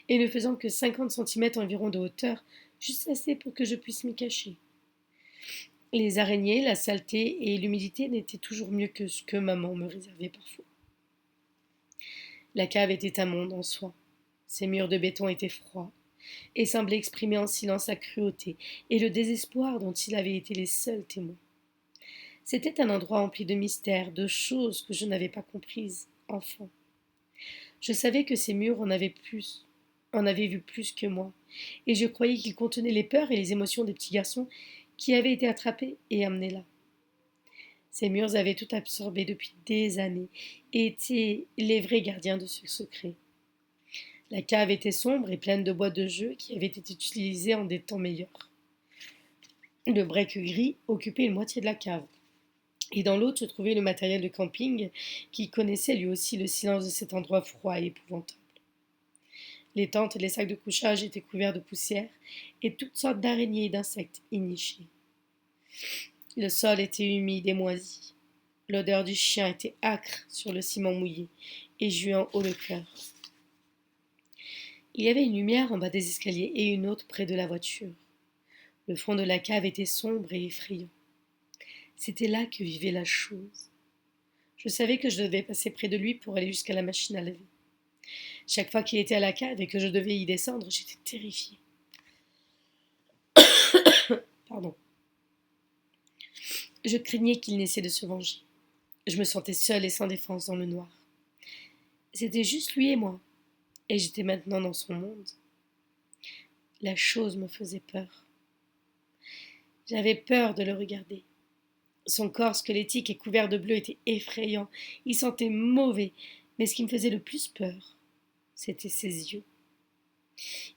et ne faisant que 50 centimètres environ de hauteur, juste assez pour que je puisse m'y cacher. Les araignées, la saleté et l'humidité n'étaient toujours mieux que ce que maman me réservait parfois. La cave était un monde en soi. Ses murs de béton étaient froids et semblaient exprimer en silence la cruauté et le désespoir dont il avait été les seuls témoins. C'était un endroit empli de mystères, de choses que je n'avais pas comprises, enfant. Je savais que ces murs en avaient vu plus que moi, et je croyais qu'ils contenaient les peurs et les émotions des petits garçons qui avaient été attrapés et amenés là. Ces murs avaient tout absorbé depuis des années et étaient les vrais gardiens de ce secret. La cave était sombre et pleine de boîtes de jeux qui avaient été utilisées en des temps meilleurs. Le break gris occupait une moitié de la cave, et dans l'autre se trouvait le matériel de camping qui connaissait lui aussi le silence de cet endroit froid et épouvantable. Les tentes et les sacs de couchage étaient couverts de poussière et toutes sortes d'araignées et d'insectes y nichaient. Le sol était humide et moisi. L'odeur du chien était âcre sur le ciment mouillé et j'eus en haut le cœur. Il y avait une lumière en bas des escaliers et une autre près de la voiture. Le fond de la cave était sombre et effrayant. C'était là que vivait la chose. Je savais que je devais passer près de lui pour aller jusqu'à la machine à laver. Chaque fois qu'il était à la cave et que je devais y descendre, j'étais terrifiée. Pardon. Je craignais qu'il n'essaie de se venger. Je me sentais seule et sans défense dans le noir. C'était juste lui et moi, et j'étais maintenant dans son monde. La chose me faisait peur. J'avais peur de le regarder. Son corps squelettique et couvert de bleu était effrayant. Il sentait mauvais, mais ce qui me faisait le plus peur, c'était ses yeux.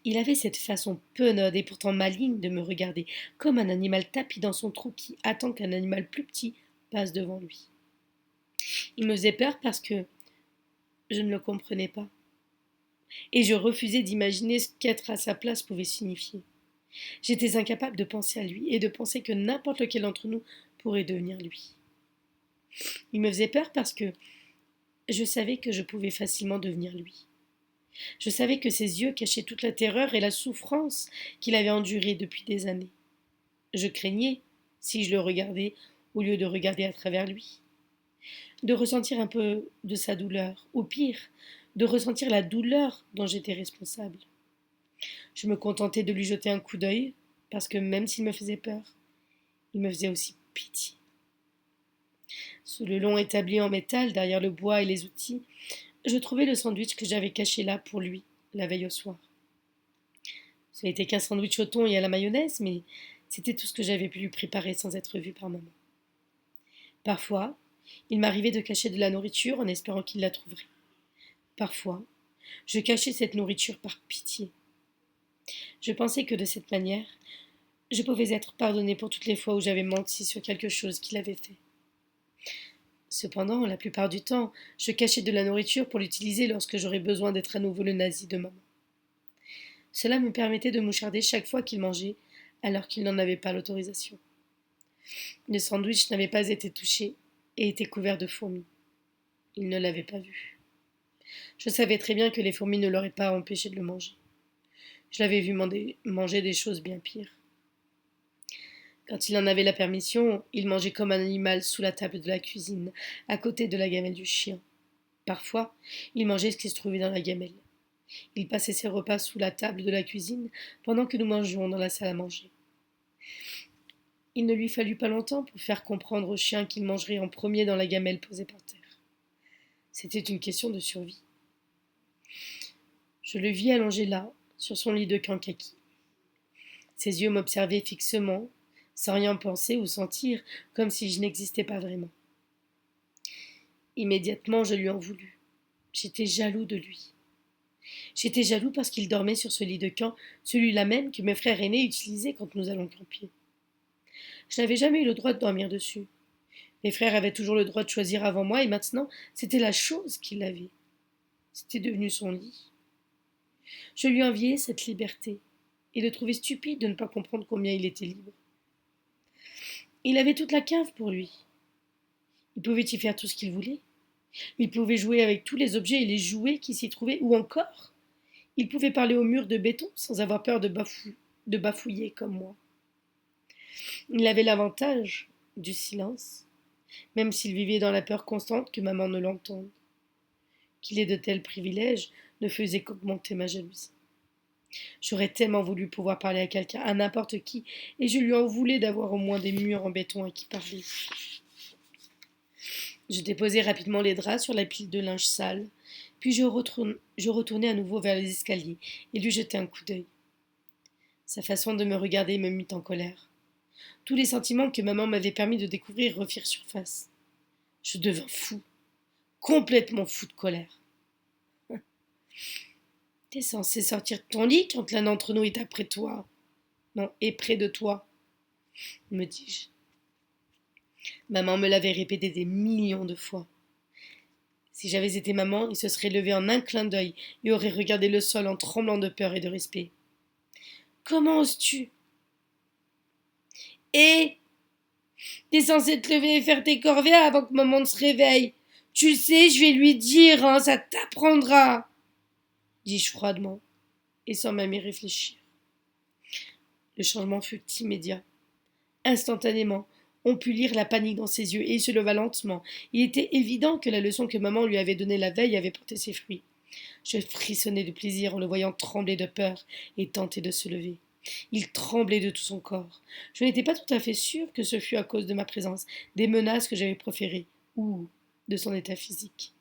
Il avait cette façon penaude et pourtant maligne de me regarder, comme un animal tapi dans son trou qui attend qu'un animal plus petit passe devant lui. Il me faisait peur parce que je ne le comprenais pas, et je refusais d'imaginer ce qu'être à sa place pouvait signifier. J'étais incapable de penser à lui et de penser que n'importe lequel d'entre nous pourrait devenir lui. Il me faisait peur parce que je savais que je pouvais facilement devenir lui. Je savais que ses yeux cachaient toute la terreur et la souffrance qu'il avait endurée depuis des années. Je craignais, si je le regardais, au lieu de regarder à travers lui, de ressentir un peu de sa douleur, ou pire, de ressentir la douleur dont j'étais responsable. Je me contentais de lui jeter un coup d'œil, parce que même s'il me faisait peur, il me faisait aussi pitié. Sous le long établi en métal, derrière le bois et les outils, je trouvais le sandwich que j'avais caché là pour lui, la veille au soir. Ce n'était qu'un sandwich au thon et à la mayonnaise, mais c'était tout ce que j'avais pu lui préparer sans être vue par maman. Parfois, il m'arrivait de cacher de la nourriture en espérant qu'il la trouverait. Parfois, je cachais cette nourriture par pitié. Je pensais que de cette manière, je pouvais être pardonnée pour toutes les fois où j'avais menti sur quelque chose qu'il avait fait. Cependant, la plupart du temps, je cachais de la nourriture pour l'utiliser lorsque j'aurais besoin d'être à nouveau le nazi de maman. Cela me permettait de moucharder chaque fois qu'il mangeait, alors qu'il n'en avait pas l'autorisation. Le sandwich n'avait pas été touché et était couvert de fourmis. Il ne l'avait pas vu. Je savais très bien que les fourmis ne l'auraient pas empêché de le manger. Je l'avais vu manger des choses bien pires. Quand il en avait la permission, il mangeait comme un animal sous la table de la cuisine, à côté de la gamelle du chien. Parfois, il mangeait ce qui se trouvait dans la gamelle. Il passait ses repas sous la table de la cuisine pendant que nous mangions dans la salle à manger. Il ne lui fallut pas longtemps pour faire comprendre au chien qu'il mangerait en premier dans la gamelle posée par terre. C'était une question de survie. Je le vis allongé là, sur son lit de kankaki. Ses yeux m'observaient fixement, sans rien penser ou sentir, comme si je n'existais pas vraiment. Immédiatement, je lui en voulus. J'étais jaloux de lui. J'étais jaloux parce qu'il dormait sur ce lit de camp, celui-là même que mes frères aînés utilisaient quand nous allons camper. Je n'avais jamais eu le droit de dormir dessus. Mes frères avaient toujours le droit de choisir avant moi, et maintenant, c'était la chose qu'il avait. C'était devenu son lit. Je lui enviais cette liberté, et le trouvais stupide de ne pas comprendre combien il était libre. Il avait toute la cave pour lui. Il pouvait y faire tout ce qu'il voulait. Il pouvait jouer avec tous les objets et les jouets qui s'y trouvaient, ou encore, il pouvait parler aux murs de béton sans avoir peur de bafouiller comme moi. Il avait l'avantage du silence, même s'il vivait dans la peur constante que maman ne l'entende. Qu'il ait de tels privilèges ne faisait qu'augmenter ma jalousie. J'aurais tellement voulu pouvoir parler à quelqu'un, à n'importe qui, et je lui en voulais d'avoir au moins des murs en béton à qui parler. Je déposai rapidement les draps sur la pile de linge sale, puis je retournai à nouveau vers les escaliers et lui jetai un coup d'œil. Sa façon de me regarder me mit en colère. Tous les sentiments que maman m'avait permis de découvrir refirent surface. Je devins fou, complètement fou de colère. T'es censé sortir de ton lit quand l'un d'entre nous est après toi. Non, est près de toi, me dis-je. Maman me l'avait répété des millions de fois. Si j'avais été maman, il se serait levé en un clin d'œil et aurait regardé le sol en tremblant de peur et de respect. Comment oses-tu? Et t'es censé te lever et faire tes corvées avant que maman ne se réveille. Tu le sais, je vais lui dire, hein, ça t'apprendra, dis-je froidement, et sans même y réfléchir. Le changement fut immédiat. Instantanément, on put lire la panique dans ses yeux, et il se leva lentement. Il était évident que la leçon que maman lui avait donnée la veille avait porté ses fruits. Je frissonnais de plaisir en le voyant trembler de peur et tenter de se lever. Il tremblait de tout son corps. Je n'étais pas tout à fait sûre que ce fût à cause de ma présence, des menaces que j'avais proférées, ou de son état physique.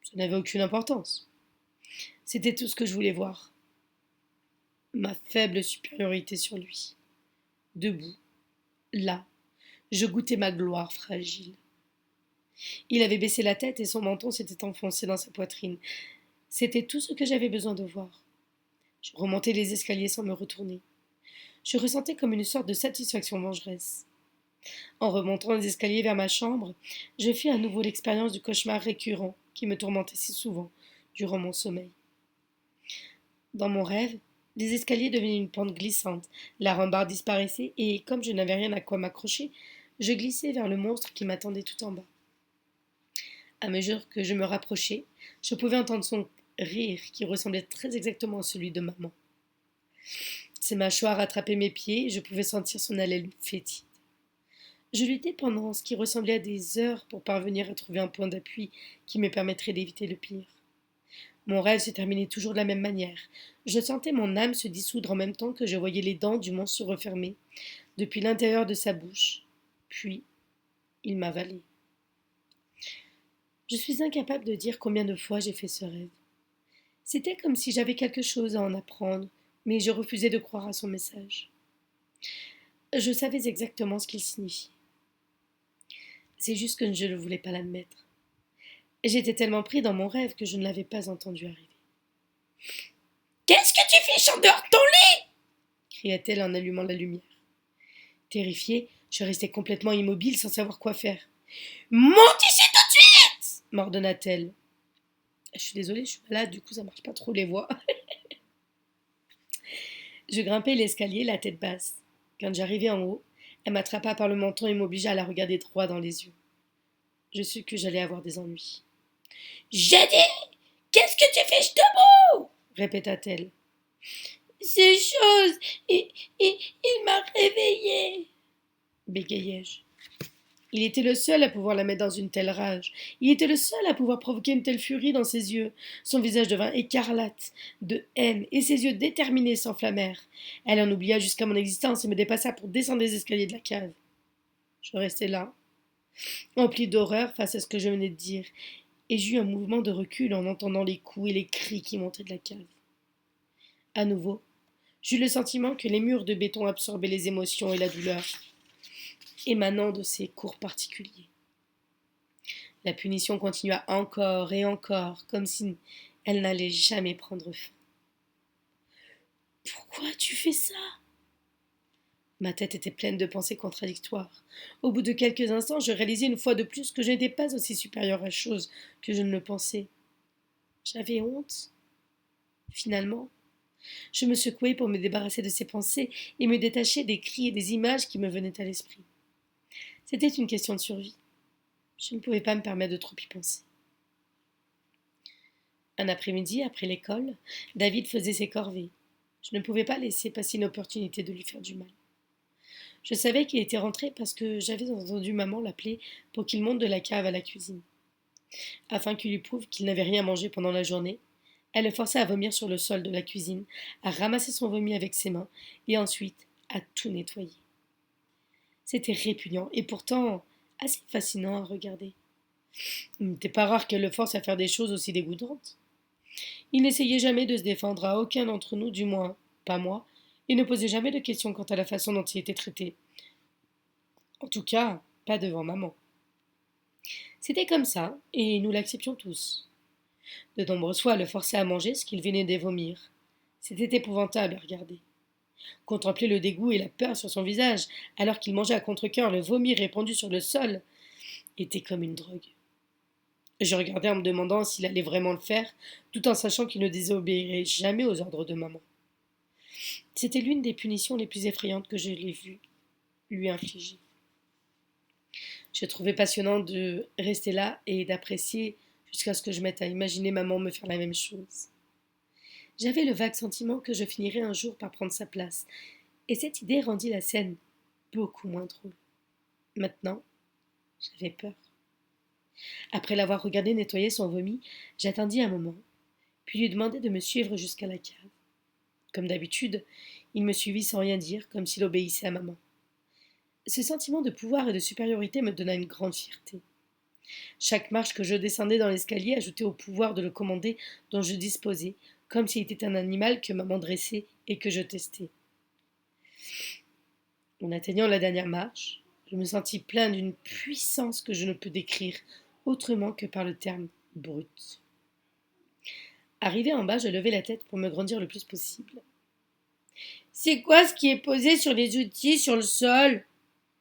Ça n'avait aucune importance. C'était tout ce que je voulais voir. Ma faible supériorité sur lui. Debout, là, je goûtais ma gloire fragile. Il avait baissé la tête et son menton s'était enfoncé dans sa poitrine. C'était tout ce que j'avais besoin de voir. Je remontais les escaliers sans me retourner. Je ressentais comme une sorte de satisfaction vengeresse. En remontant les escaliers vers ma chambre, je fis à nouveau l'expérience du cauchemar récurrent qui me tourmentait si souvent durant mon sommeil. Dans mon rêve, les escaliers devenaient une pente glissante, la rambarde disparaissait et, comme je n'avais rien à quoi m'accrocher, je glissais vers le monstre qui m'attendait tout en bas. À mesure que je me rapprochais, je pouvais entendre son rire qui ressemblait très exactement à celui de maman. Ses mâchoires attrapaient mes pieds et je pouvais sentir son haleine fétide. Je luttais pendant ce qui ressemblait à des heures pour parvenir à trouver un point d'appui qui me permettrait d'éviter le pire. Mon rêve se terminait toujours de la même manière. Je sentais mon âme se dissoudre en même temps que je voyais les dents du monstre se refermer, depuis l'intérieur de sa bouche. Puis, il m'avalait. Je suis incapable de dire combien de fois j'ai fait ce rêve. C'était comme si j'avais quelque chose à en apprendre, mais je refusais de croire à son message. Je savais exactement ce qu'il signifiait. C'est juste que je ne voulais pas l'admettre. J'étais tellement pris dans mon rêve que je ne l'avais pas entendu arriver. Qu'est-ce que tu fais, chanteur, ton lit cria-t-elle en allumant la lumière. Terrifiée, je restais complètement immobile sans savoir quoi faire. Monte ici tout de suite m'ordonna-t-elle. Je suis désolée, je suis malade, du coup ça marche pas trop les voix. Je grimpais l'escalier, la tête basse. Quand j'arrivai en haut, elle m'attrapa par le menton et m'obligea à la regarder droit dans les yeux. Je sus que j'allais avoir des ennuis. J'ai dit, qu'est-ce que tu fais debout répéta-t-elle. Ces choses, il m'a réveillée, bégayai-je. Il était le seul à pouvoir la mettre dans une telle rage. Il était le seul à pouvoir provoquer une telle furie dans ses yeux. Son visage devint écarlate de haine et ses yeux déterminés s'enflammèrent. Elle en oublia jusqu'à mon existence et me dépassa pour descendre les escaliers de la cave. Je restai là, empli d'horreur face à ce que je venais de dire, et j'eus un mouvement de recul en entendant les coups et les cris qui montaient de la cave. À nouveau, j'eus le sentiment que les murs de béton absorbaient les émotions et la douleur émanant de ces cours particuliers. La punition continua encore et encore, comme si elle n'allait jamais prendre fin. Pourquoi tu fais ça? Ma tête était pleine de pensées contradictoires. Au bout de quelques instants, je réalisai une fois de plus que je n'étais pas aussi supérieure à chose que je ne le pensais. J'avais honte. Finalement, je me secouai pour me débarrasser de ces pensées et me détacher des cris et des images qui me venaient à l'esprit. C'était une question de survie. Je ne pouvais pas me permettre de trop y penser. Un après-midi, après l'école, David faisait ses corvées. Je ne pouvais pas laisser passer une opportunité de lui faire du mal. Je savais qu'il était rentré parce que j'avais entendu maman l'appeler pour qu'il monte de la cave à la cuisine. Afin qu'il lui prouve qu'il n'avait rien mangé pendant la journée, elle le forçait à vomir sur le sol de la cuisine, à ramasser son vomi avec ses mains et ensuite à tout nettoyer. C'était répugnant et pourtant assez fascinant à regarder. Il n'était pas rare qu'elle le force à faire des choses aussi dégoûtantes. Il n'essayait jamais de se défendre à aucun d'entre nous, du moins pas moi, et ne posait jamais de questions quant à la façon dont il était traité. En tout cas, pas devant maman. C'était comme ça, et nous l'acceptions tous. De nombreuses fois, elle le forçait à manger ce qu'il venait de vomir. C'était épouvantable à regarder. Contempler le dégoût et la peur sur son visage, alors qu'il mangeait à contre-cœur le vomi répandu sur le sol, était comme une drogue. Je regardais en me demandant s'il allait vraiment le faire, tout en sachant qu'il ne désobéirait jamais aux ordres de maman. C'était l'une des punitions les plus effrayantes que je l'ai vue lui infliger. Je trouvais passionnant de rester là et d'apprécier jusqu'à ce que je mette à imaginer maman me faire la même chose. J'avais le vague sentiment que je finirais un jour par prendre sa place, et cette idée rendit la scène beaucoup moins drôle. Maintenant, j'avais peur. Après l'avoir regardé nettoyer son vomi, j'attendis un moment, puis lui demandai de me suivre jusqu'à la cave. Comme d'habitude, il me suivit sans rien dire, comme s'il obéissait à maman. Ce sentiment de pouvoir et de supériorité me donna une grande fierté. Chaque marche que je descendais dans l'escalier ajoutait au pouvoir de le commander dont je disposais, comme s'il était un animal que maman dressait et que je testais. En atteignant la dernière marche, je me sentis plein d'une puissance que je ne peux décrire autrement que par le terme brute. Arrivé en bas, je levai la tête pour me grandir le plus possible. C'est quoi ce qui est posé sur les outils sur le sol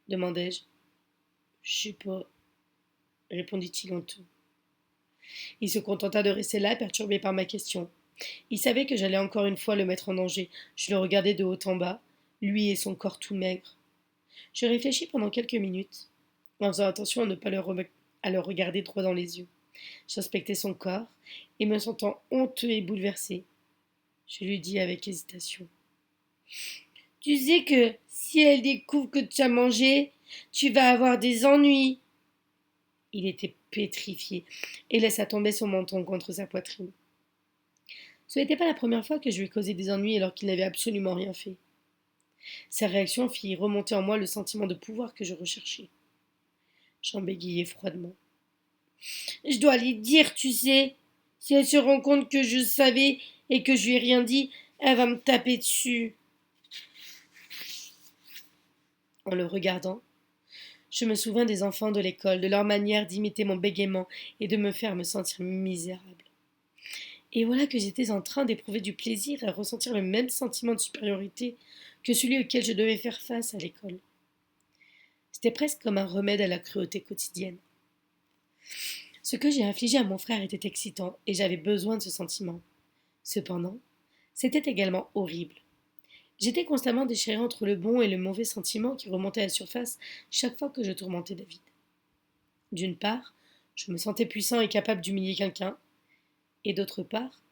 demandai-je. Je sais pas, répondit-il honteux. Il se contenta de rester là, perturbé par ma question. Il savait que j'allais encore une fois le mettre en danger. Je le regardais de haut en bas, lui et son corps tout maigre. Je réfléchis pendant quelques minutes, en faisant attention à ne pas le regarder droit dans les yeux. J'inspectais son corps, et me sentant honteux et bouleversé, je lui dis avec hésitation. Tu sais que si elle découvre que tu as mangé, tu vas avoir des ennuis. Il était pétrifié et laissa tomber son menton contre sa poitrine. Ce n'était pas la première fois que je lui causais des ennuis alors qu'il n'avait absolument rien fait. Sa réaction fit remonter en moi le sentiment de pouvoir que je recherchais. J'en bégayai froidement. Je dois lui dire, tu sais. Si elle se rend compte que je savais et que je lui ai rien dit, elle va me taper dessus. En le regardant, je me souvins des enfants de l'école, de leur manière d'imiter mon bégaiement et de me faire me sentir misérable. Et voilà que j'étais en train d'éprouver du plaisir à ressentir le même sentiment de supériorité que celui auquel je devais faire face à l'école. C'était presque comme un remède à la cruauté quotidienne. Ce que j'ai infligé à mon frère était excitant et j'avais besoin de ce sentiment. Cependant, c'était également horrible. J'étais constamment déchirée entre le bon et le mauvais sentiment qui remontaient à la surface chaque fois que je tourmentais David. D'une part, je me sentais puissant et capable d'humilier quelqu'un, et d'autre part,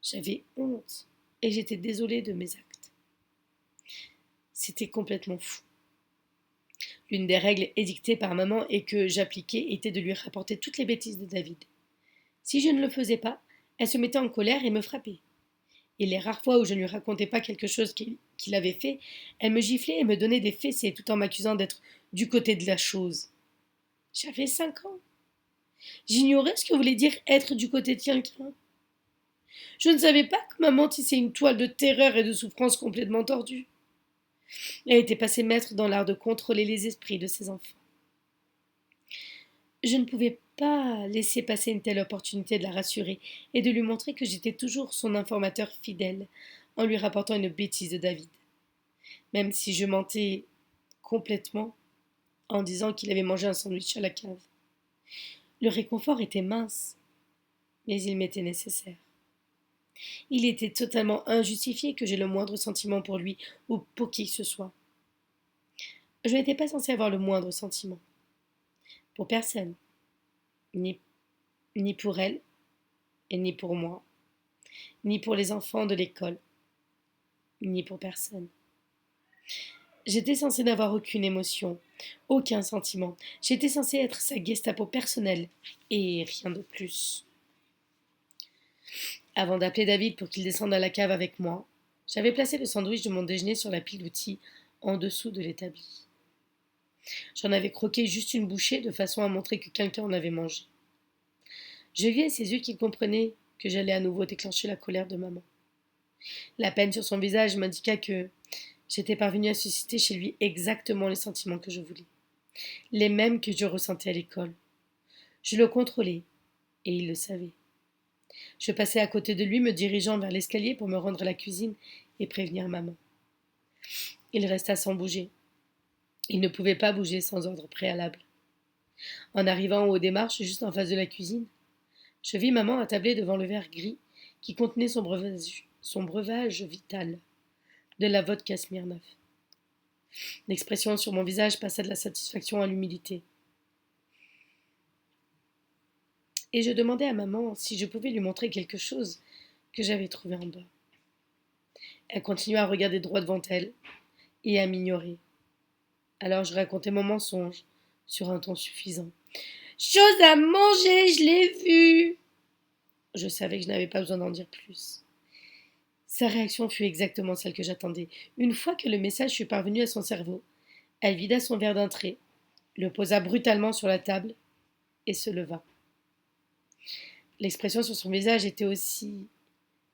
j'avais honte et j'étais désolée de mes actes. C'était complètement fou. L'une des règles édictées par maman et que j'appliquais était de lui rapporter toutes les bêtises de David. Si je ne le faisais pas, elle se mettait en colère et me frappait. Et les rares fois où je ne lui racontais pas quelque chose qu'il avait fait, elle me giflait et me donnait des fessées tout en m'accusant d'être du côté de la chose. J'avais 5 ans. J'ignorais ce que voulait dire être du côté de quelqu'un. Je ne savais pas que maman tissait une toile de terreur et de souffrance complètement tordue. Elle était passée maître dans l'art de contrôler les esprits de ses enfants. Je ne pouvais pas laisser passer une telle opportunité de la rassurer et de lui montrer que j'étais toujours son informateur fidèle en lui rapportant une bêtise de David. Même si je mentais complètement en disant qu'il avait mangé un sandwich à la cave. Le réconfort était mince, mais il m'était nécessaire. Il était totalement injustifié que j'aie le moindre sentiment pour lui ou pour qui que ce soit. Je n'étais pas censée avoir le moindre sentiment. Pour personne. Ni pour elle, et ni pour moi, ni pour les enfants de l'école, ni pour personne. J'étais censée n'avoir aucune émotion, aucun sentiment. J'étais censée être sa Gestapo personnelle, et rien de plus. Avant d'appeler David pour qu'il descende à la cave avec moi, j'avais placé le sandwich de mon déjeuner sur la pile d'outils en dessous de l'établi. J'en avais croqué juste une bouchée de façon à montrer que quelqu'un en avait mangé. Je vis à ses yeux qu'il comprenait que j'allais à nouveau déclencher la colère de maman. La peine sur son visage m'indiqua que j'étais parvenue à susciter chez lui exactement les sentiments que je voulais, les mêmes que je ressentais à l'école. Je le contrôlais, et il le savait. Je passais à côté de lui, me dirigeant vers l'escalier pour me rendre à la cuisine et prévenir maman. Il resta sans bouger. Il ne pouvait pas bouger sans ordre préalable. En arrivant au haut des marches, juste en face de la cuisine, je vis maman attablée devant le verre gris qui contenait son breuvage vital, de la vodka Smirnoff. L'expression sur mon visage passa de la satisfaction à l'humilité. Et je demandai à maman si je pouvais lui montrer quelque chose que j'avais trouvé en bas. Elle continua à regarder droit devant elle et à m'ignorer. Alors je racontai mon mensonge sur un ton suffisant. Chose à manger, je l'ai vue. Je savais que je n'avais pas besoin d'en dire plus. Sa réaction fut exactement celle que j'attendais. Une fois que le message fut parvenu à son cerveau, elle vida son verre d'un trait, le posa brutalement sur la table et se leva. L'expression sur son visage était aussi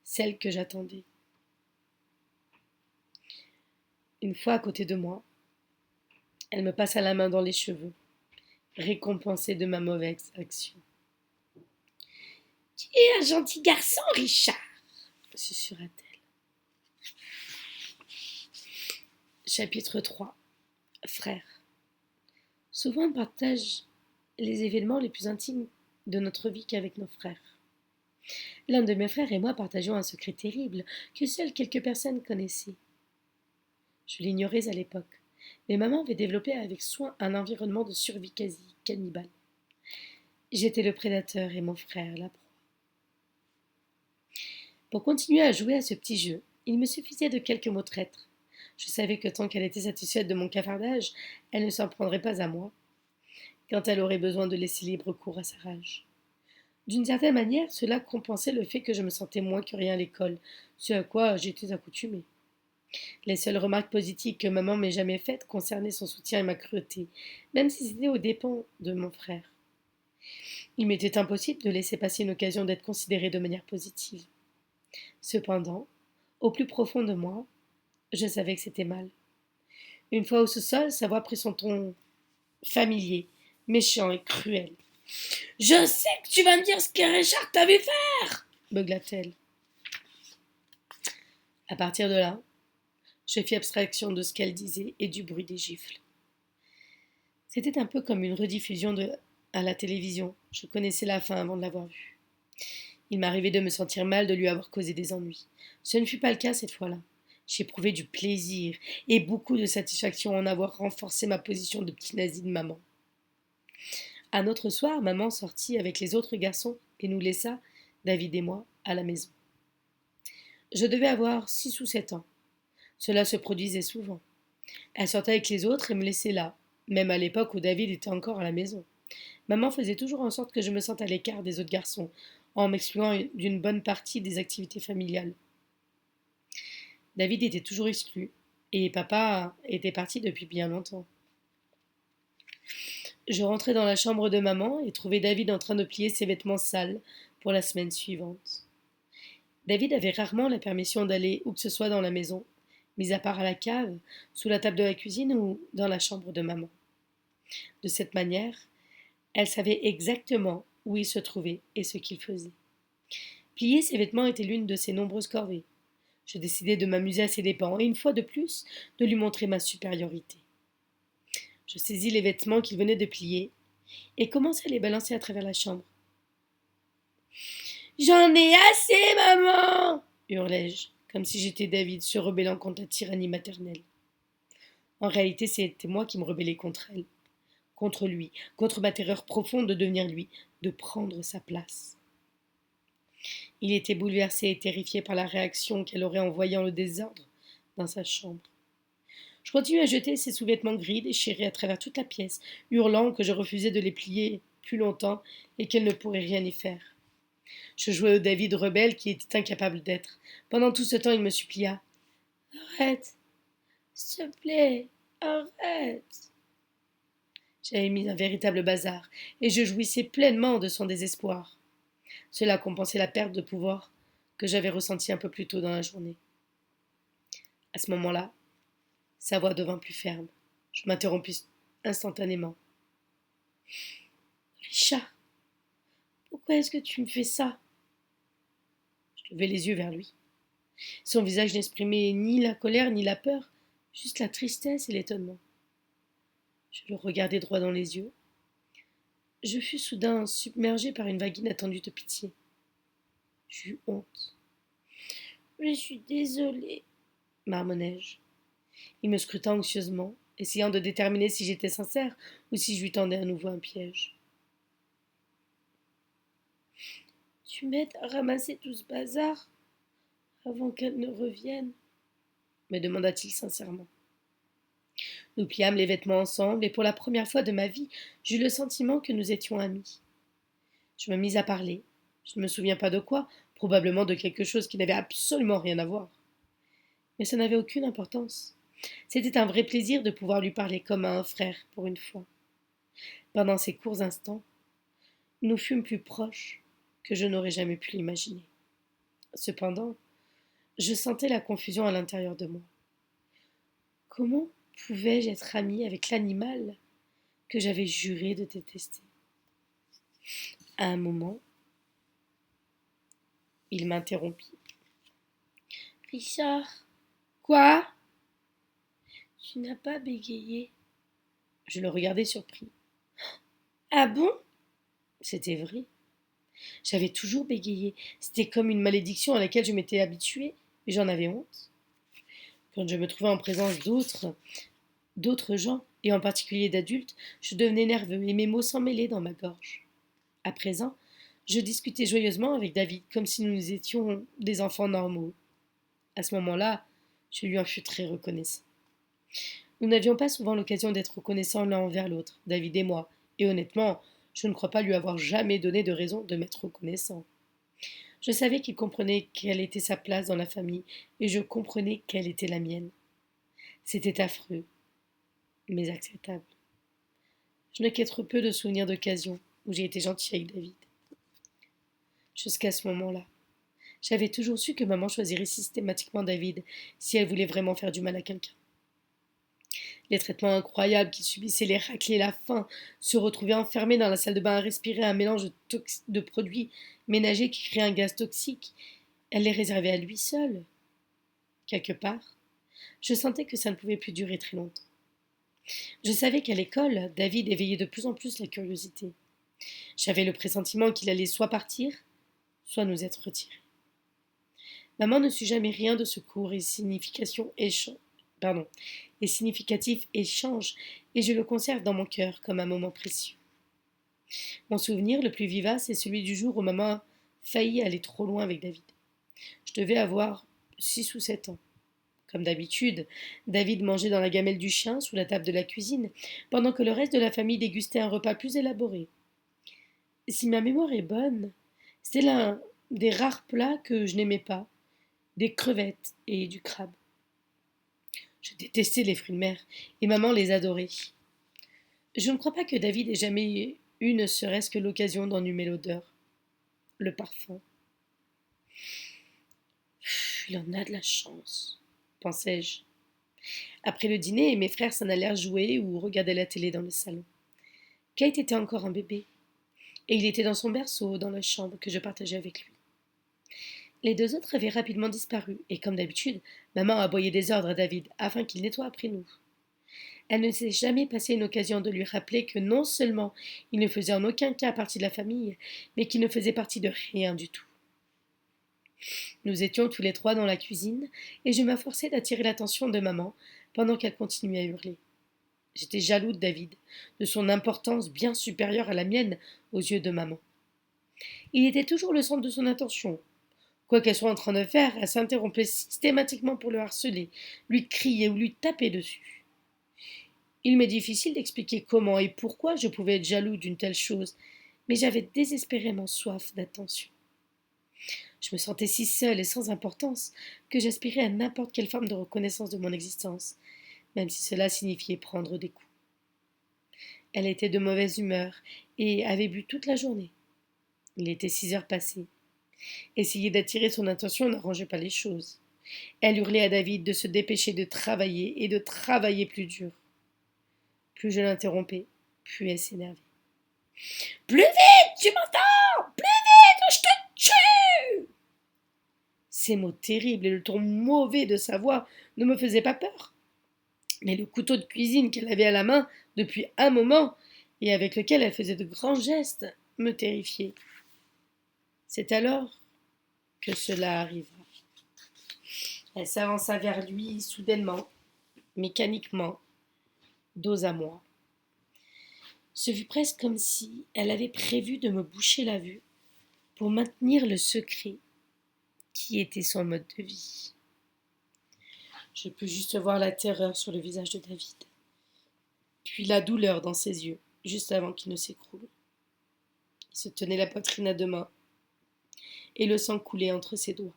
celle que j'attendais. Une fois à côté de moi, elle me passa la main dans les cheveux, récompensée de ma mauvaise action. « Tu es un gentil garçon, Richard !» susurra-t-elle. Chapitre 3. Frères. Souvent on partage les événements les plus intimes de notre vie qu'avec nos frères. L'un de mes frères et moi partageons un secret terrible que seules quelques personnes connaissaient. Je l'ignorais à l'époque, mais maman avait développé avec soin un environnement de survie quasi cannibale. J'étais le prédateur et mon frère la proie. Pour continuer à jouer à ce petit jeu, il me suffisait de quelques mots traîtres. Je savais que tant qu'elle était satisfaite de mon cafardage, elle ne s'en prendrait pas à moi, quand elle aurait besoin de laisser libre cours à sa rage. D'une certaine manière, cela compensait le fait que je me sentais moins que rien à l'école, ce à quoi j'étais accoutumée. Les seules remarques positives que maman m'ait jamais faites concernaient son soutien et ma cruauté, même si c'était aux dépens de mon frère. Il m'était impossible de laisser passer une occasion d'être considérée de manière positive. Cependant, au plus profond de moi, je savais que c'était mal. Une fois au sous-sol, sa voix prit son ton familier, méchant et cruel. « Je sais que tu vas me dire ce que Richard t'a vu faire !» beugla-t-elle. À partir de là, je fis abstraction de ce qu'elle disait et du bruit des gifles. C'était un peu comme une rediffusion à la télévision. Je connaissais la fin avant de l'avoir vue. Il m'arrivait de me sentir mal de lui avoir causé des ennuis. Ce ne fut pas le cas cette fois-là. J'éprouvais du plaisir et beaucoup de satisfaction en avoir renforcé ma position de petit nazi de maman. Un autre soir, maman sortit avec les autres garçons et nous laissa, David et moi, à la maison. Je devais avoir 6 ou 7 ans. Cela se produisait souvent. Elle sortait avec les autres et me laissait là, même à l'époque où David était encore à la maison. Maman faisait toujours en sorte que je me sente à l'écart des autres garçons, en m'excluant d'une bonne partie des activités familiales. David était toujours exclu, et papa était parti depuis bien longtemps. Je rentrai dans la chambre de maman et trouvai David en train de plier ses vêtements sales pour la semaine suivante. David avait rarement la permission d'aller où que ce soit dans la maison, mis à part à la cave, sous la table de la cuisine ou dans la chambre de maman. De cette manière, elle savait exactement où il se trouvait et ce qu'il faisait. Plier ses vêtements était l'une de ses nombreuses corvées. Je décidai de m'amuser à ses dépens et, une fois de plus, de lui montrer ma supériorité. Je saisis les vêtements qu'il venait de plier et commençai à les balancer à travers la chambre. « J'en ai assez, maman !» hurlai-je, comme si j'étais David se rebellant contre la tyrannie maternelle. En réalité, c'était moi qui me rebellais contre elle, contre lui, contre ma terreur profonde de devenir lui, de prendre sa place. Il était bouleversé et terrifié par la réaction qu'elle aurait en voyant le désordre dans sa chambre. Je continuai à jeter ses sous-vêtements gris déchirés à travers toute la pièce, hurlant que je refusais de les plier plus longtemps et qu'elle ne pourrait rien y faire. Je jouais au David rebelle qui était incapable d'être. Pendant tout ce temps, il me supplia. « Arrête, s'il te plaît, arrête !» J'avais mis un véritable bazar, et je jouissais pleinement de son désespoir. Cela compensait la perte de pouvoir que j'avais ressentie un peu plus tôt dans la journée. À ce moment-là, sa voix devint plus ferme. Je m'interrompis instantanément. « Richard, pourquoi est-ce que tu me fais ça ?» Je levai les yeux vers lui. Son visage n'exprimait ni la colère ni la peur, juste la tristesse et l'étonnement. Je le regardai droit dans les yeux. Je fus soudain submergé par une vague inattendue de pitié. J'eus honte. « Je suis désolée, » marmonnai-je. Il me scruta anxieusement, essayant de déterminer si j'étais sincère ou si je lui tendais à nouveau un piège. « Tu m'aides à ramasser tout ce bazar avant qu'elle ne revienne ?» me demanda-t-il sincèrement. Nous pliâmes les vêtements ensemble, et pour la première fois de ma vie, j'eus le sentiment que nous étions amis. Je me mis à parler. Je ne me souviens pas de quoi, probablement de quelque chose qui n'avait absolument rien à voir. Mais ça n'avait aucune importance. C'était un vrai plaisir de pouvoir lui parler comme à un frère, pour une fois. Pendant ces courts instants, Nous fûmes plus proches que je n'aurais jamais pu l'imaginer. Cependant, je sentais la confusion à l'intérieur de moi. Comment pouvais-je être amie avec l'animal que j'avais juré de détester? À un moment, il m'interrompit. Richard, quoi? Tu n'as pas bégayé. Je le regardais surpris. Ah bon? C'était vrai. J'avais toujours bégayé. C'était comme une malédiction à laquelle je m'étais habituée, et j'en avais honte. Quand je me trouvais en présence d'autres gens, et en particulier d'adultes, je devenais nerveux et mes mots s'emmêlaient dans ma gorge. À présent, je discutais joyeusement avec David, comme si nous étions des enfants normaux. À ce moment-là, je lui en fus très reconnaissant. Nous n'avions pas souvent l'occasion d'être reconnaissants l'un envers l'autre, David et moi, et honnêtement, je ne crois pas lui avoir jamais donné de raison de m'être reconnaissant. Je savais qu'il comprenait quelle était sa place dans la famille, et je comprenais quelle était la mienne. C'était affreux, mais acceptable. Je n'ai qu'être peu de souvenirs d'occasion où j'ai été gentille avec David. Jusqu'à ce moment-là, j'avais toujours su que maman choisirait systématiquement David si elle voulait vraiment faire du mal à quelqu'un. Les traitements incroyables qu'il subissait, les raclées, la faim, se retrouver enfermé dans la salle de bain à respirer un mélange de produits ménagers qui créait un gaz toxique, elle les réservait à lui seul. Quelque part, je sentais que ça ne pouvait plus durer très longtemps. Je savais qu'à l'école, David éveillait de plus en plus la curiosité. J'avais le pressentiment qu'il allait soit partir, soit nous être retirés. Maman ne sut jamais rien de ce court et significatif échange, et je le conserve dans mon cœur comme un moment précieux. Mon souvenir le plus vivace est celui du jour où maman a failli aller trop loin avec David. Je devais avoir 6 ou 7 ans. Comme d'habitude, David mangeait dans la gamelle du chien sous la table de la cuisine, pendant que le reste de la famille dégustait un repas plus élaboré. Si ma mémoire est bonne, c'était l'un des rares plats que je n'aimais pas, des crevettes et du crabe. Je détestais les fruits de mer, et maman les adorait. Je ne crois pas que David ait jamais eu ne serait-ce que l'occasion d'en humer l'odeur, le parfum. Il en a de la chance, pensais-je. Après le dîner, mes frères s'en allèrent jouer ou regarder la télé dans le salon. Kate était encore un bébé, et il était dans son berceau, dans la chambre que je partageais avec lui. Les deux autres avaient rapidement disparu, et comme d'habitude, maman aboyait des ordres à David afin qu'il nettoie après nous. Elle ne s'est jamais passé une occasion de lui rappeler que non seulement il ne faisait en aucun cas partie de la famille, mais qu'il ne faisait partie de rien du tout. Nous étions tous les trois dans la cuisine, et je m'efforçais d'attirer l'attention de maman pendant qu'elle continuait à hurler. J'étais jaloux de David, de son importance bien supérieure à la mienne aux yeux de maman. Il était toujours le centre de son attention. Quoi qu'elle soit en train de faire, elle s'interrompait systématiquement pour le harceler, lui crier ou lui taper dessus. Il m'est difficile d'expliquer comment et pourquoi je pouvais être jaloux d'une telle chose, mais j'avais désespérément soif d'attention. Je me sentais si seule et sans importance que j'aspirais à n'importe quelle forme de reconnaissance de mon existence, même si cela signifiait prendre des coups. Elle était de mauvaise humeur et avait bu toute la journée. Il était 6 heures passées. Essayer d'attirer son attention n'arrangeait pas les choses. Elle hurlait à David de se dépêcher de travailler et de travailler plus dur. Plus je l'interrompais, plus elle s'énervait. Plus vite, tu m'entends? Plus vite, je te tue! Ces mots terribles et le ton mauvais de sa voix ne me faisaient pas peur. Mais le couteau de cuisine qu'elle avait à la main depuis un moment et avec lequel elle faisait de grands gestes me terrifiait. C'est alors que cela arriva. Elle s'avança vers lui soudainement, mécaniquement, dos à moi. Ce fut presque comme si elle avait prévu de me boucher la vue pour maintenir le secret qui était son mode de vie. Je pus juste voir la terreur sur le visage de David, puis la douleur dans ses yeux, juste avant qu'il ne s'écroule. Il se tenait la poitrine à 2 mains, et le sang coulait entre ses doigts.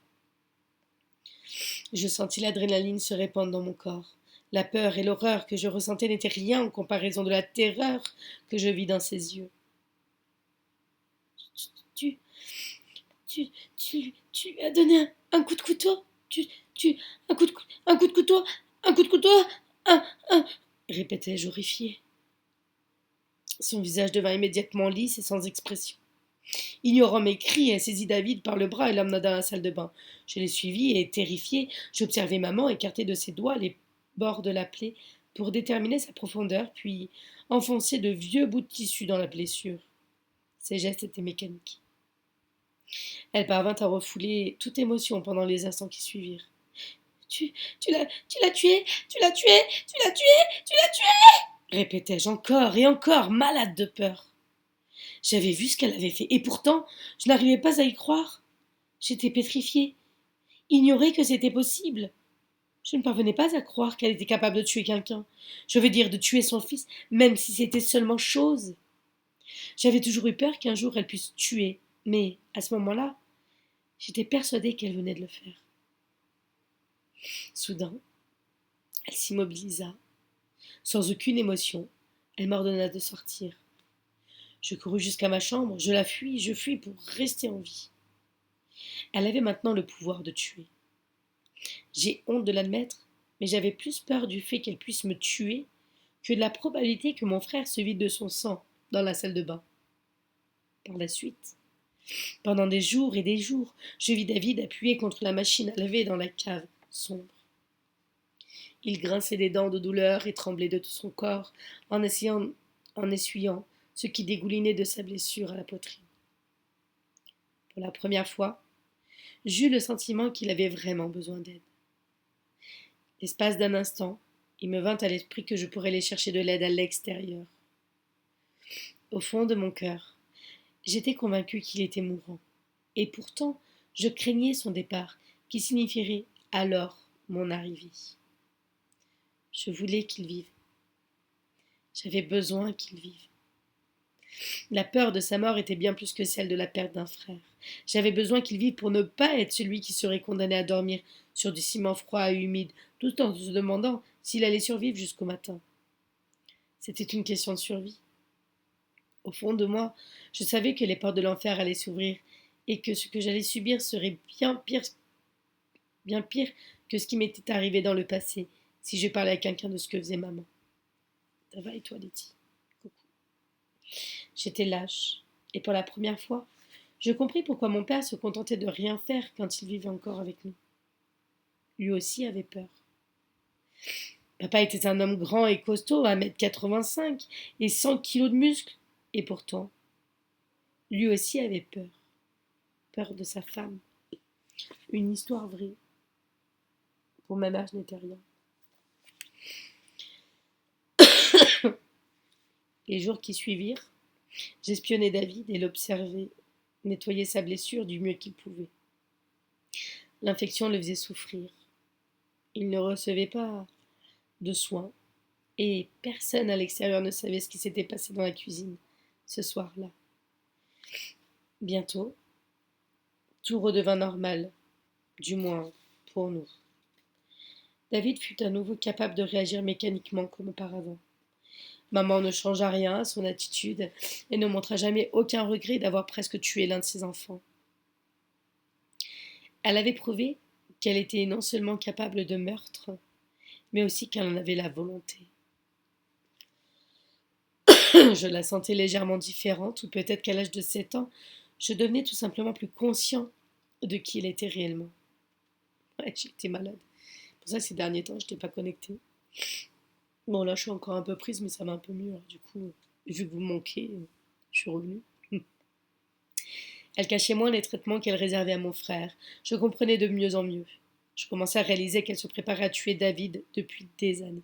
Je sentis l'adrénaline se répandre dans mon corps. La peur et l'horreur que je ressentais n'étaient rien en comparaison de la terreur que je vis dans ses yeux. Tu lui as donné un coup de couteau. Tu, un coup de, un coup de couteau, un coup de couteau, un, répétai-je horrifié. Son visage devint immédiatement lisse et sans expression. Ignorant mes cris, elle saisit David par le bras et l'emmena dans la salle de bain. Je l'ai suivi et, terrifié, j'observai maman écarter de ses doigts les bords de la plaie pour déterminer sa profondeur, puis enfoncer de vieux bouts de tissu dans la blessure. Ses gestes étaient mécaniques. Elle parvint à refouler toute émotion pendant les instants qui suivirent. Tu l'as tué, tu l'as tué, tu l'as tué, tu l'as tué, répétai-je encore et encore, malade de peur. J'avais vu ce qu'elle avait fait, et pourtant, je n'arrivais pas à y croire. J'étais pétrifiée, ignorais que c'était possible. Je ne parvenais pas à croire qu'elle était capable de tuer quelqu'un. Je veux dire de tuer son fils, même si c'était seulement chose. J'avais toujours eu peur qu'un jour elle puisse tuer, mais à ce moment-là, j'étais persuadée qu'elle venait de le faire. Soudain, elle s'immobilisa. Sans aucune émotion, elle m'ordonna de sortir. Je courus jusqu'à ma chambre, je fuis pour rester en vie. Elle avait maintenant le pouvoir de tuer. J'ai honte de l'admettre, mais j'avais plus peur du fait qu'elle puisse me tuer que de la probabilité que mon frère se vide de son sang dans la salle de bain. Par la suite, pendant des jours et des jours, je vis David appuyé contre la machine à laver dans la cave sombre. Il grinçait des dents de douleur et tremblait de tout son corps en essuyant ce qui dégoulinait de sa blessure à la poitrine. Pour la première fois, j'eus le sentiment qu'il avait vraiment besoin d'aide. L'espace d'un instant, il me vint à l'esprit que je pourrais aller chercher de l'aide à l'extérieur. Au fond de mon cœur, j'étais convaincue qu'il était mourant, et pourtant je craignais son départ, qui signifierait alors mon arrivée. Je voulais qu'il vive. J'avais besoin qu'il vive. La peur de sa mort était bien plus que celle de la perte d'un frère. J'avais besoin qu'il vive pour ne pas être celui qui serait condamné à dormir sur du ciment froid et humide, tout en se demandant s'il allait survivre jusqu'au matin. C'était une question de survie. Au fond de moi, je savais que les portes de l'enfer allaient s'ouvrir et que ce que j'allais subir serait bien pire que ce qui m'était arrivé dans le passé si je parlais à quelqu'un de ce que faisait maman. Ça va et toi, Letty? Coucou. J'étais lâche, et pour la première fois, je compris pourquoi mon père se contentait de rien faire quand il vivait encore avec nous. Lui aussi avait peur. Papa était un homme grand et costaud, 1,85 m et 100 kilos de muscles, et pourtant, lui aussi avait peur. Peur de sa femme. Une histoire vraie. Pour ma mère, je n'étais rien. Les jours qui suivirent, j'espionnais David et l'observais nettoyer sa blessure du mieux qu'il pouvait. L'infection le faisait souffrir. Il ne recevait pas de soins, et personne à l'extérieur ne savait ce qui s'était passé dans la cuisine ce soir-là. Bientôt, tout redevint normal, du moins pour nous. David fut à nouveau capable de réagir mécaniquement comme auparavant. Maman ne changea rien à son attitude et ne montra jamais aucun regret d'avoir presque tué l'un de ses enfants. Elle avait prouvé qu'elle était non seulement capable de meurtre, mais aussi qu'elle en avait la volonté. Je la sentais légèrement différente, ou peut-être qu'à l'âge de 7 ans, je devenais tout simplement plus conscient de qui elle était réellement. Ouais, j'étais malade. Pour ça, ces derniers temps, je n'étais pas connectée. Bon, là, je suis encore un peu prise, mais ça va un peu mieux. Alors, du coup, vu que vous me manquez, je suis revenue. Elle cachait moins les traitements qu'elle réservait à mon frère. Je comprenais de mieux en mieux. Je commençais à réaliser qu'elle se préparait à tuer David depuis des années.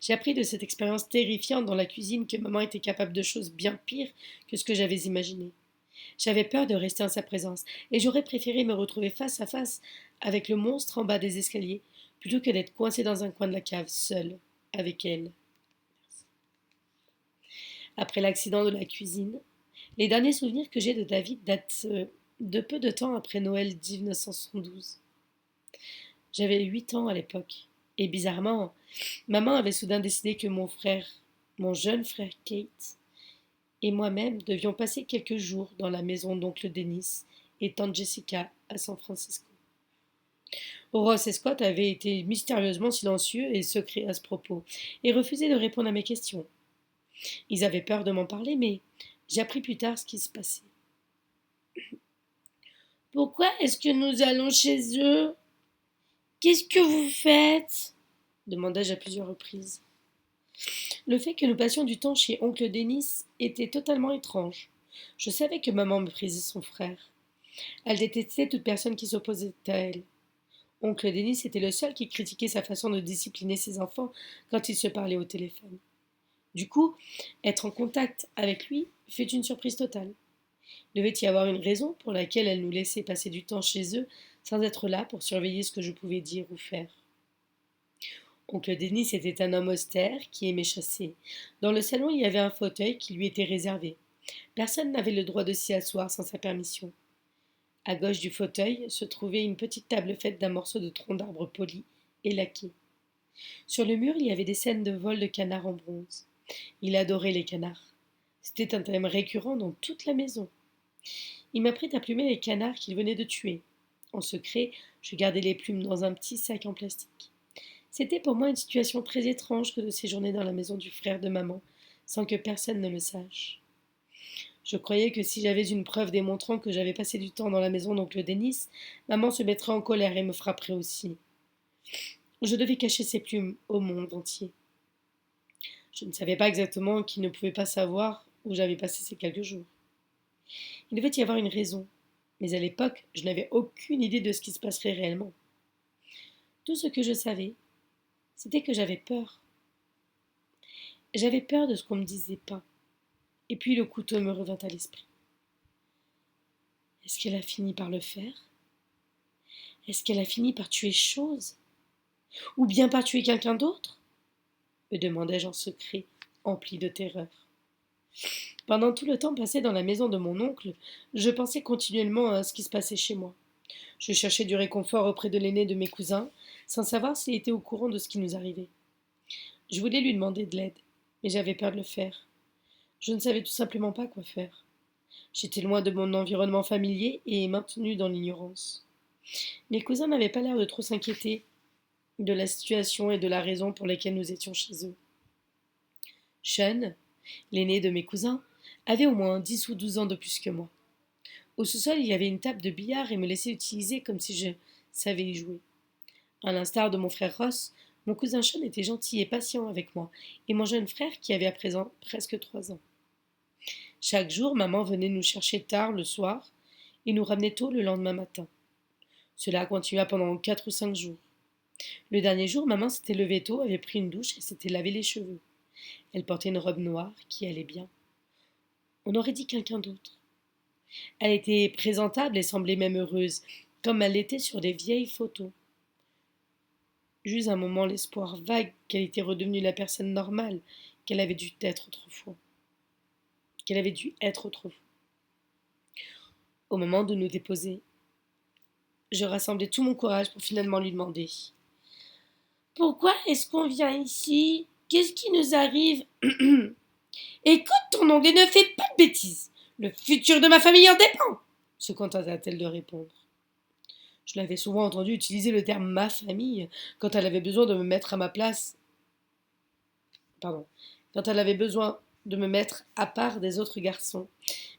J'ai appris de cette expérience terrifiante dans la cuisine que maman était capable de choses bien pires que ce que j'avais imaginé. J'avais peur de rester en sa présence, et j'aurais préféré me retrouver face à face avec le monstre en bas des escaliers, plutôt que d'être coincée dans un coin de la cave, seule, avec elle. Après l'accident de la cuisine, les derniers souvenirs que j'ai de David datent de peu de temps après Noël 1972. J'avais 8 ans à l'époque, et bizarrement, maman avait soudain décidé que mon jeune frère Kate, et moi-même devions passer quelques jours dans la maison d'oncle Dennis et tante Jessica à San Francisco. Ross et Scott avaient été mystérieusement silencieux et secrets à ce propos, et refusaient de répondre à mes questions. Ils avaient peur de m'en parler, mais j'ai appris plus tard ce qui se passait. Pourquoi est-ce que nous allons chez eux? Qu'est-ce que vous faites? Demandai-je à plusieurs reprises. Le fait que nous passions du temps chez oncle Denis était totalement étrange. Je savais que maman méprisait son frère. Elle détestait toute personne qui s'opposait à elle. Oncle Denis était le seul qui critiquait sa façon de discipliner ses enfants quand ils se parlaient au téléphone. Du coup, être en contact avec lui fut une surprise totale. Il devait y avoir une raison pour laquelle elle nous laissait passer du temps chez eux sans être là pour surveiller ce que je pouvais dire ou faire. Oncle Denis était un homme austère qui aimait chasser. Dans le salon, il y avait un fauteuil qui lui était réservé. Personne n'avait le droit de s'y asseoir sans sa permission. À gauche du fauteuil se trouvait une petite table faite d'un morceau de tronc d'arbre poli et laqué. Sur le mur, il y avait des scènes de vol de canards en bronze. Il adorait les canards. C'était un thème récurrent dans toute la maison. Il m'apprit à plumer les canards qu'il venait de tuer. En secret, je gardais les plumes dans un petit sac en plastique. C'était pour moi une situation très étrange que de séjourner dans la maison du frère de maman, sans que personne ne le sache. Je croyais que si j'avais une preuve démontrant que j'avais passé du temps dans la maison d'oncle Denis, maman se mettrait en colère et me frapperait aussi. Je devais cacher ses plumes au monde entier. Je ne savais pas exactement qu'il ne pouvait pas savoir où j'avais passé ces quelques jours. Il devait y avoir une raison, mais à l'époque, je n'avais aucune idée de ce qui se passerait réellement. Tout ce que je savais, c'était que j'avais peur. J'avais peur de ce qu'on ne me disait pas. Et puis le couteau me revint à l'esprit. Est-ce qu'elle a fini par le faire? Est-ce qu'elle a fini par tuer Chose? Ou bien par tuer quelqu'un d'autre? Me demandai-je en secret, empli de terreur. Pendant tout le temps passé dans la maison de mon oncle, je pensais continuellement à ce qui se passait chez moi. Je cherchais du réconfort auprès de l'aîné de mes cousins, sans savoir s'il était au courant de ce qui nous arrivait. Je voulais lui demander de l'aide, mais j'avais peur de le faire. Je ne savais tout simplement pas quoi faire. J'étais loin de mon environnement familier et maintenu dans l'ignorance. Mes cousins n'avaient pas l'air de trop s'inquiéter de la situation et de la raison pour laquelle nous étions chez eux. Sean, l'aîné de mes cousins, avait au moins 10 ou 12 ans de plus que moi. Au sous-sol, il y avait une table de billard et me laissait utiliser comme si je savais y jouer. À l'instar de mon frère Ross, mon cousin Sean était gentil et patient avec moi, et mon jeune frère qui avait à présent presque 3 ans. Chaque jour, maman venait nous chercher tard le soir et nous ramenait tôt le lendemain matin. Cela continua pendant 4 ou 5 jours. Le dernier jour, maman s'était levée tôt, avait pris une douche et s'était lavé les cheveux. Elle portait une robe noire qui allait bien. On aurait dit quelqu'un d'autre. Elle était présentable et semblait même heureuse, comme elle l'était sur des vieilles photos. J'eus un moment l'espoir vague qu'elle était redevenue la personne normale qu'elle avait dû être autrefois. Au moment de nous déposer, je rassemblai tout mon courage pour finalement lui demander: Pourquoi est-ce qu'on vient ici? Qu'est-ce qui nous arrive? Écoute ton ongle et ne fais pas de bêtises. Le futur de ma famille en dépend, se contenta-t-elle de répondre. Je l'avais souvent entendu utiliser le terme ma famille quand elle avait besoin de me mettre à ma place. Pardon. Quand elle avait besoin de me mettre à part des autres garçons.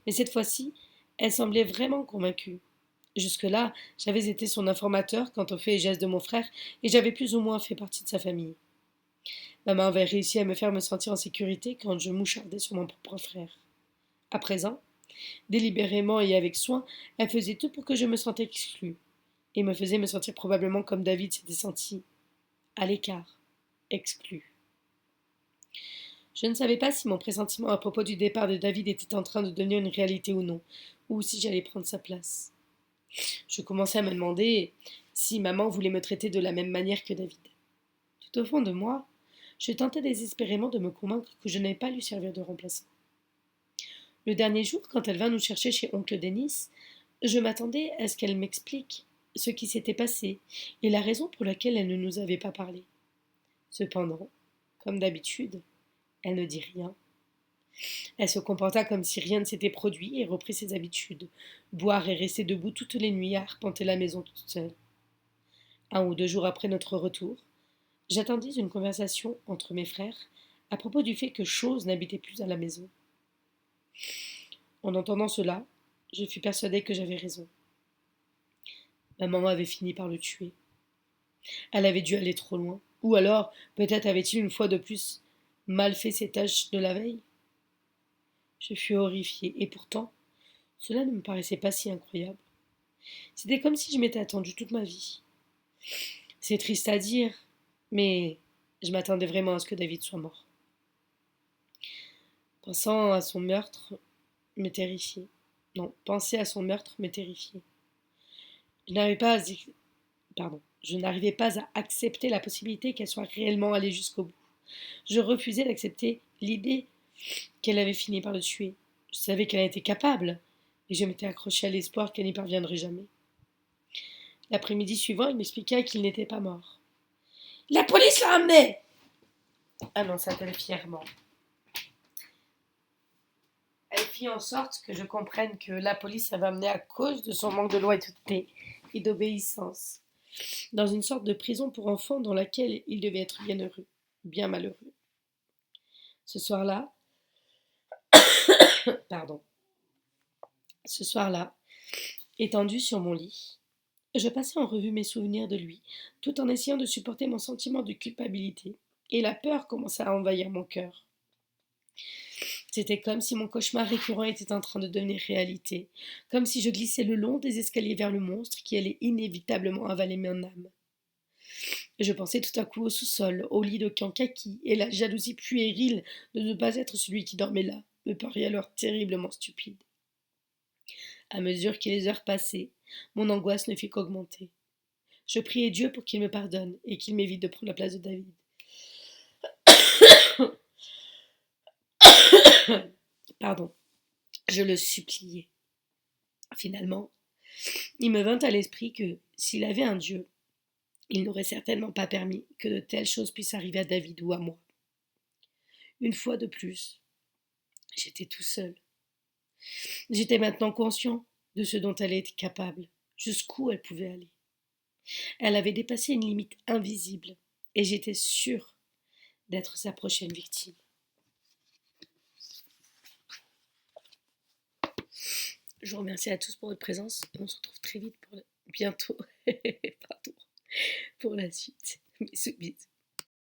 Mais cette fois-ci, elle semblait vraiment convaincue. Jusque-là, j'avais été son informateur quant aux faits et gestes de mon frère, et j'avais plus ou moins fait partie de sa famille. Maman avait réussi à me faire me sentir en sécurité quand je mouchardais sur mon propre frère. À présent, délibérément et avec soin, elle faisait tout pour que je me sente exclue, et me faisait me sentir probablement comme David s'était senti, à l'écart, exclu. Je ne savais pas si mon pressentiment à propos du départ de David était en train de devenir une réalité ou non, ou si j'allais prendre sa place. Je commençais à me demander si maman voulait me traiter de la même manière que David. Tout au fond de moi, je tentais désespérément de me convaincre que je n'allais pas lui servir de remplaçant. Le dernier jour, quand elle vint nous chercher chez oncle Denis, je m'attendais à ce qu'elle m'explique ce qui s'était passé et la raison pour laquelle elle ne nous avait pas parlé. Cependant, comme d'habitude, elle ne dit rien. Elle se comporta comme si rien ne s'était produit et reprit ses habitudes, boire et rester debout toutes les nuits à arpenter la maison toute seule. 1 ou 2 jours après notre retour, j'attendis une conversation entre mes frères à propos du fait que Chose n'habitait plus à la maison. En entendant cela, je fus persuadée que j'avais raison. Ma maman avait fini par le tuer. Elle avait dû aller trop loin. Ou alors, peut-être avait-il une fois de plus mal fait ses tâches de la veille. Je fus horrifiée, et pourtant, cela ne me paraissait pas si incroyable. C'était comme si je m'étais attendue toute ma vie. C'est triste à dire, mais je m'attendais vraiment à ce que David soit mort. Pensant à son meurtre me terrifiait. Non, penser à son meurtre me terrifiait. Je n'arrivais pas à, je n'arrivais pas à accepter la possibilité qu'elle soit réellement allée jusqu'au bout. Je refusais d'accepter l'idée qu'elle avait fini par le tuer. Je savais qu'elle en était capable, et je m'étais accrochée à l'espoir qu'elle n'y parviendrait jamais. L'après-midi suivant, il m'expliqua qu'il n'était pas mort. La police l'a ramené, annonça-t-elle fièrement. Elle fit en sorte que je comprenne que la police l'avait amené à cause de son manque de loyauté et d'obéissance, dans une sorte de prison pour enfants dans laquelle il devait être bien heureux, bien malheureux. Ce soir-là, pardon, ce soir-là, étendu sur mon lit, je passais en revue mes souvenirs de lui, tout en essayant de supporter mon sentiment de culpabilité, et la peur commença à envahir mon cœur. C'était comme si mon cauchemar récurrent était en train de devenir réalité, comme si je glissais le long des escaliers vers le monstre qui allait inévitablement avaler mon âme. Je pensais tout à coup au sous-sol, au lit de Kankaki, et la jalousie puérile de ne pas être celui qui dormait là me paraît alors terriblement stupide. À mesure que les heures passaient, mon angoisse ne fit qu'augmenter. Je priai Dieu pour qu'il me pardonne et qu'il m'évite de prendre la place de David. Pardon, je le suppliais. Finalement, il me vint à l'esprit que, s'il avait un Dieu, il n'aurait certainement pas permis que de telles choses puissent arriver à David ou à moi. Une fois de plus, j'étais tout seul. J'étais maintenant conscient de ce dont elle était capable, jusqu'où elle pouvait aller. Elle avait dépassé une limite invisible, et j'étais sûre d'être sa prochaine victime. Je vous remercie à tous pour votre présence et on se retrouve très vite bientôt pardon, pour la suite. Bisous, bisous.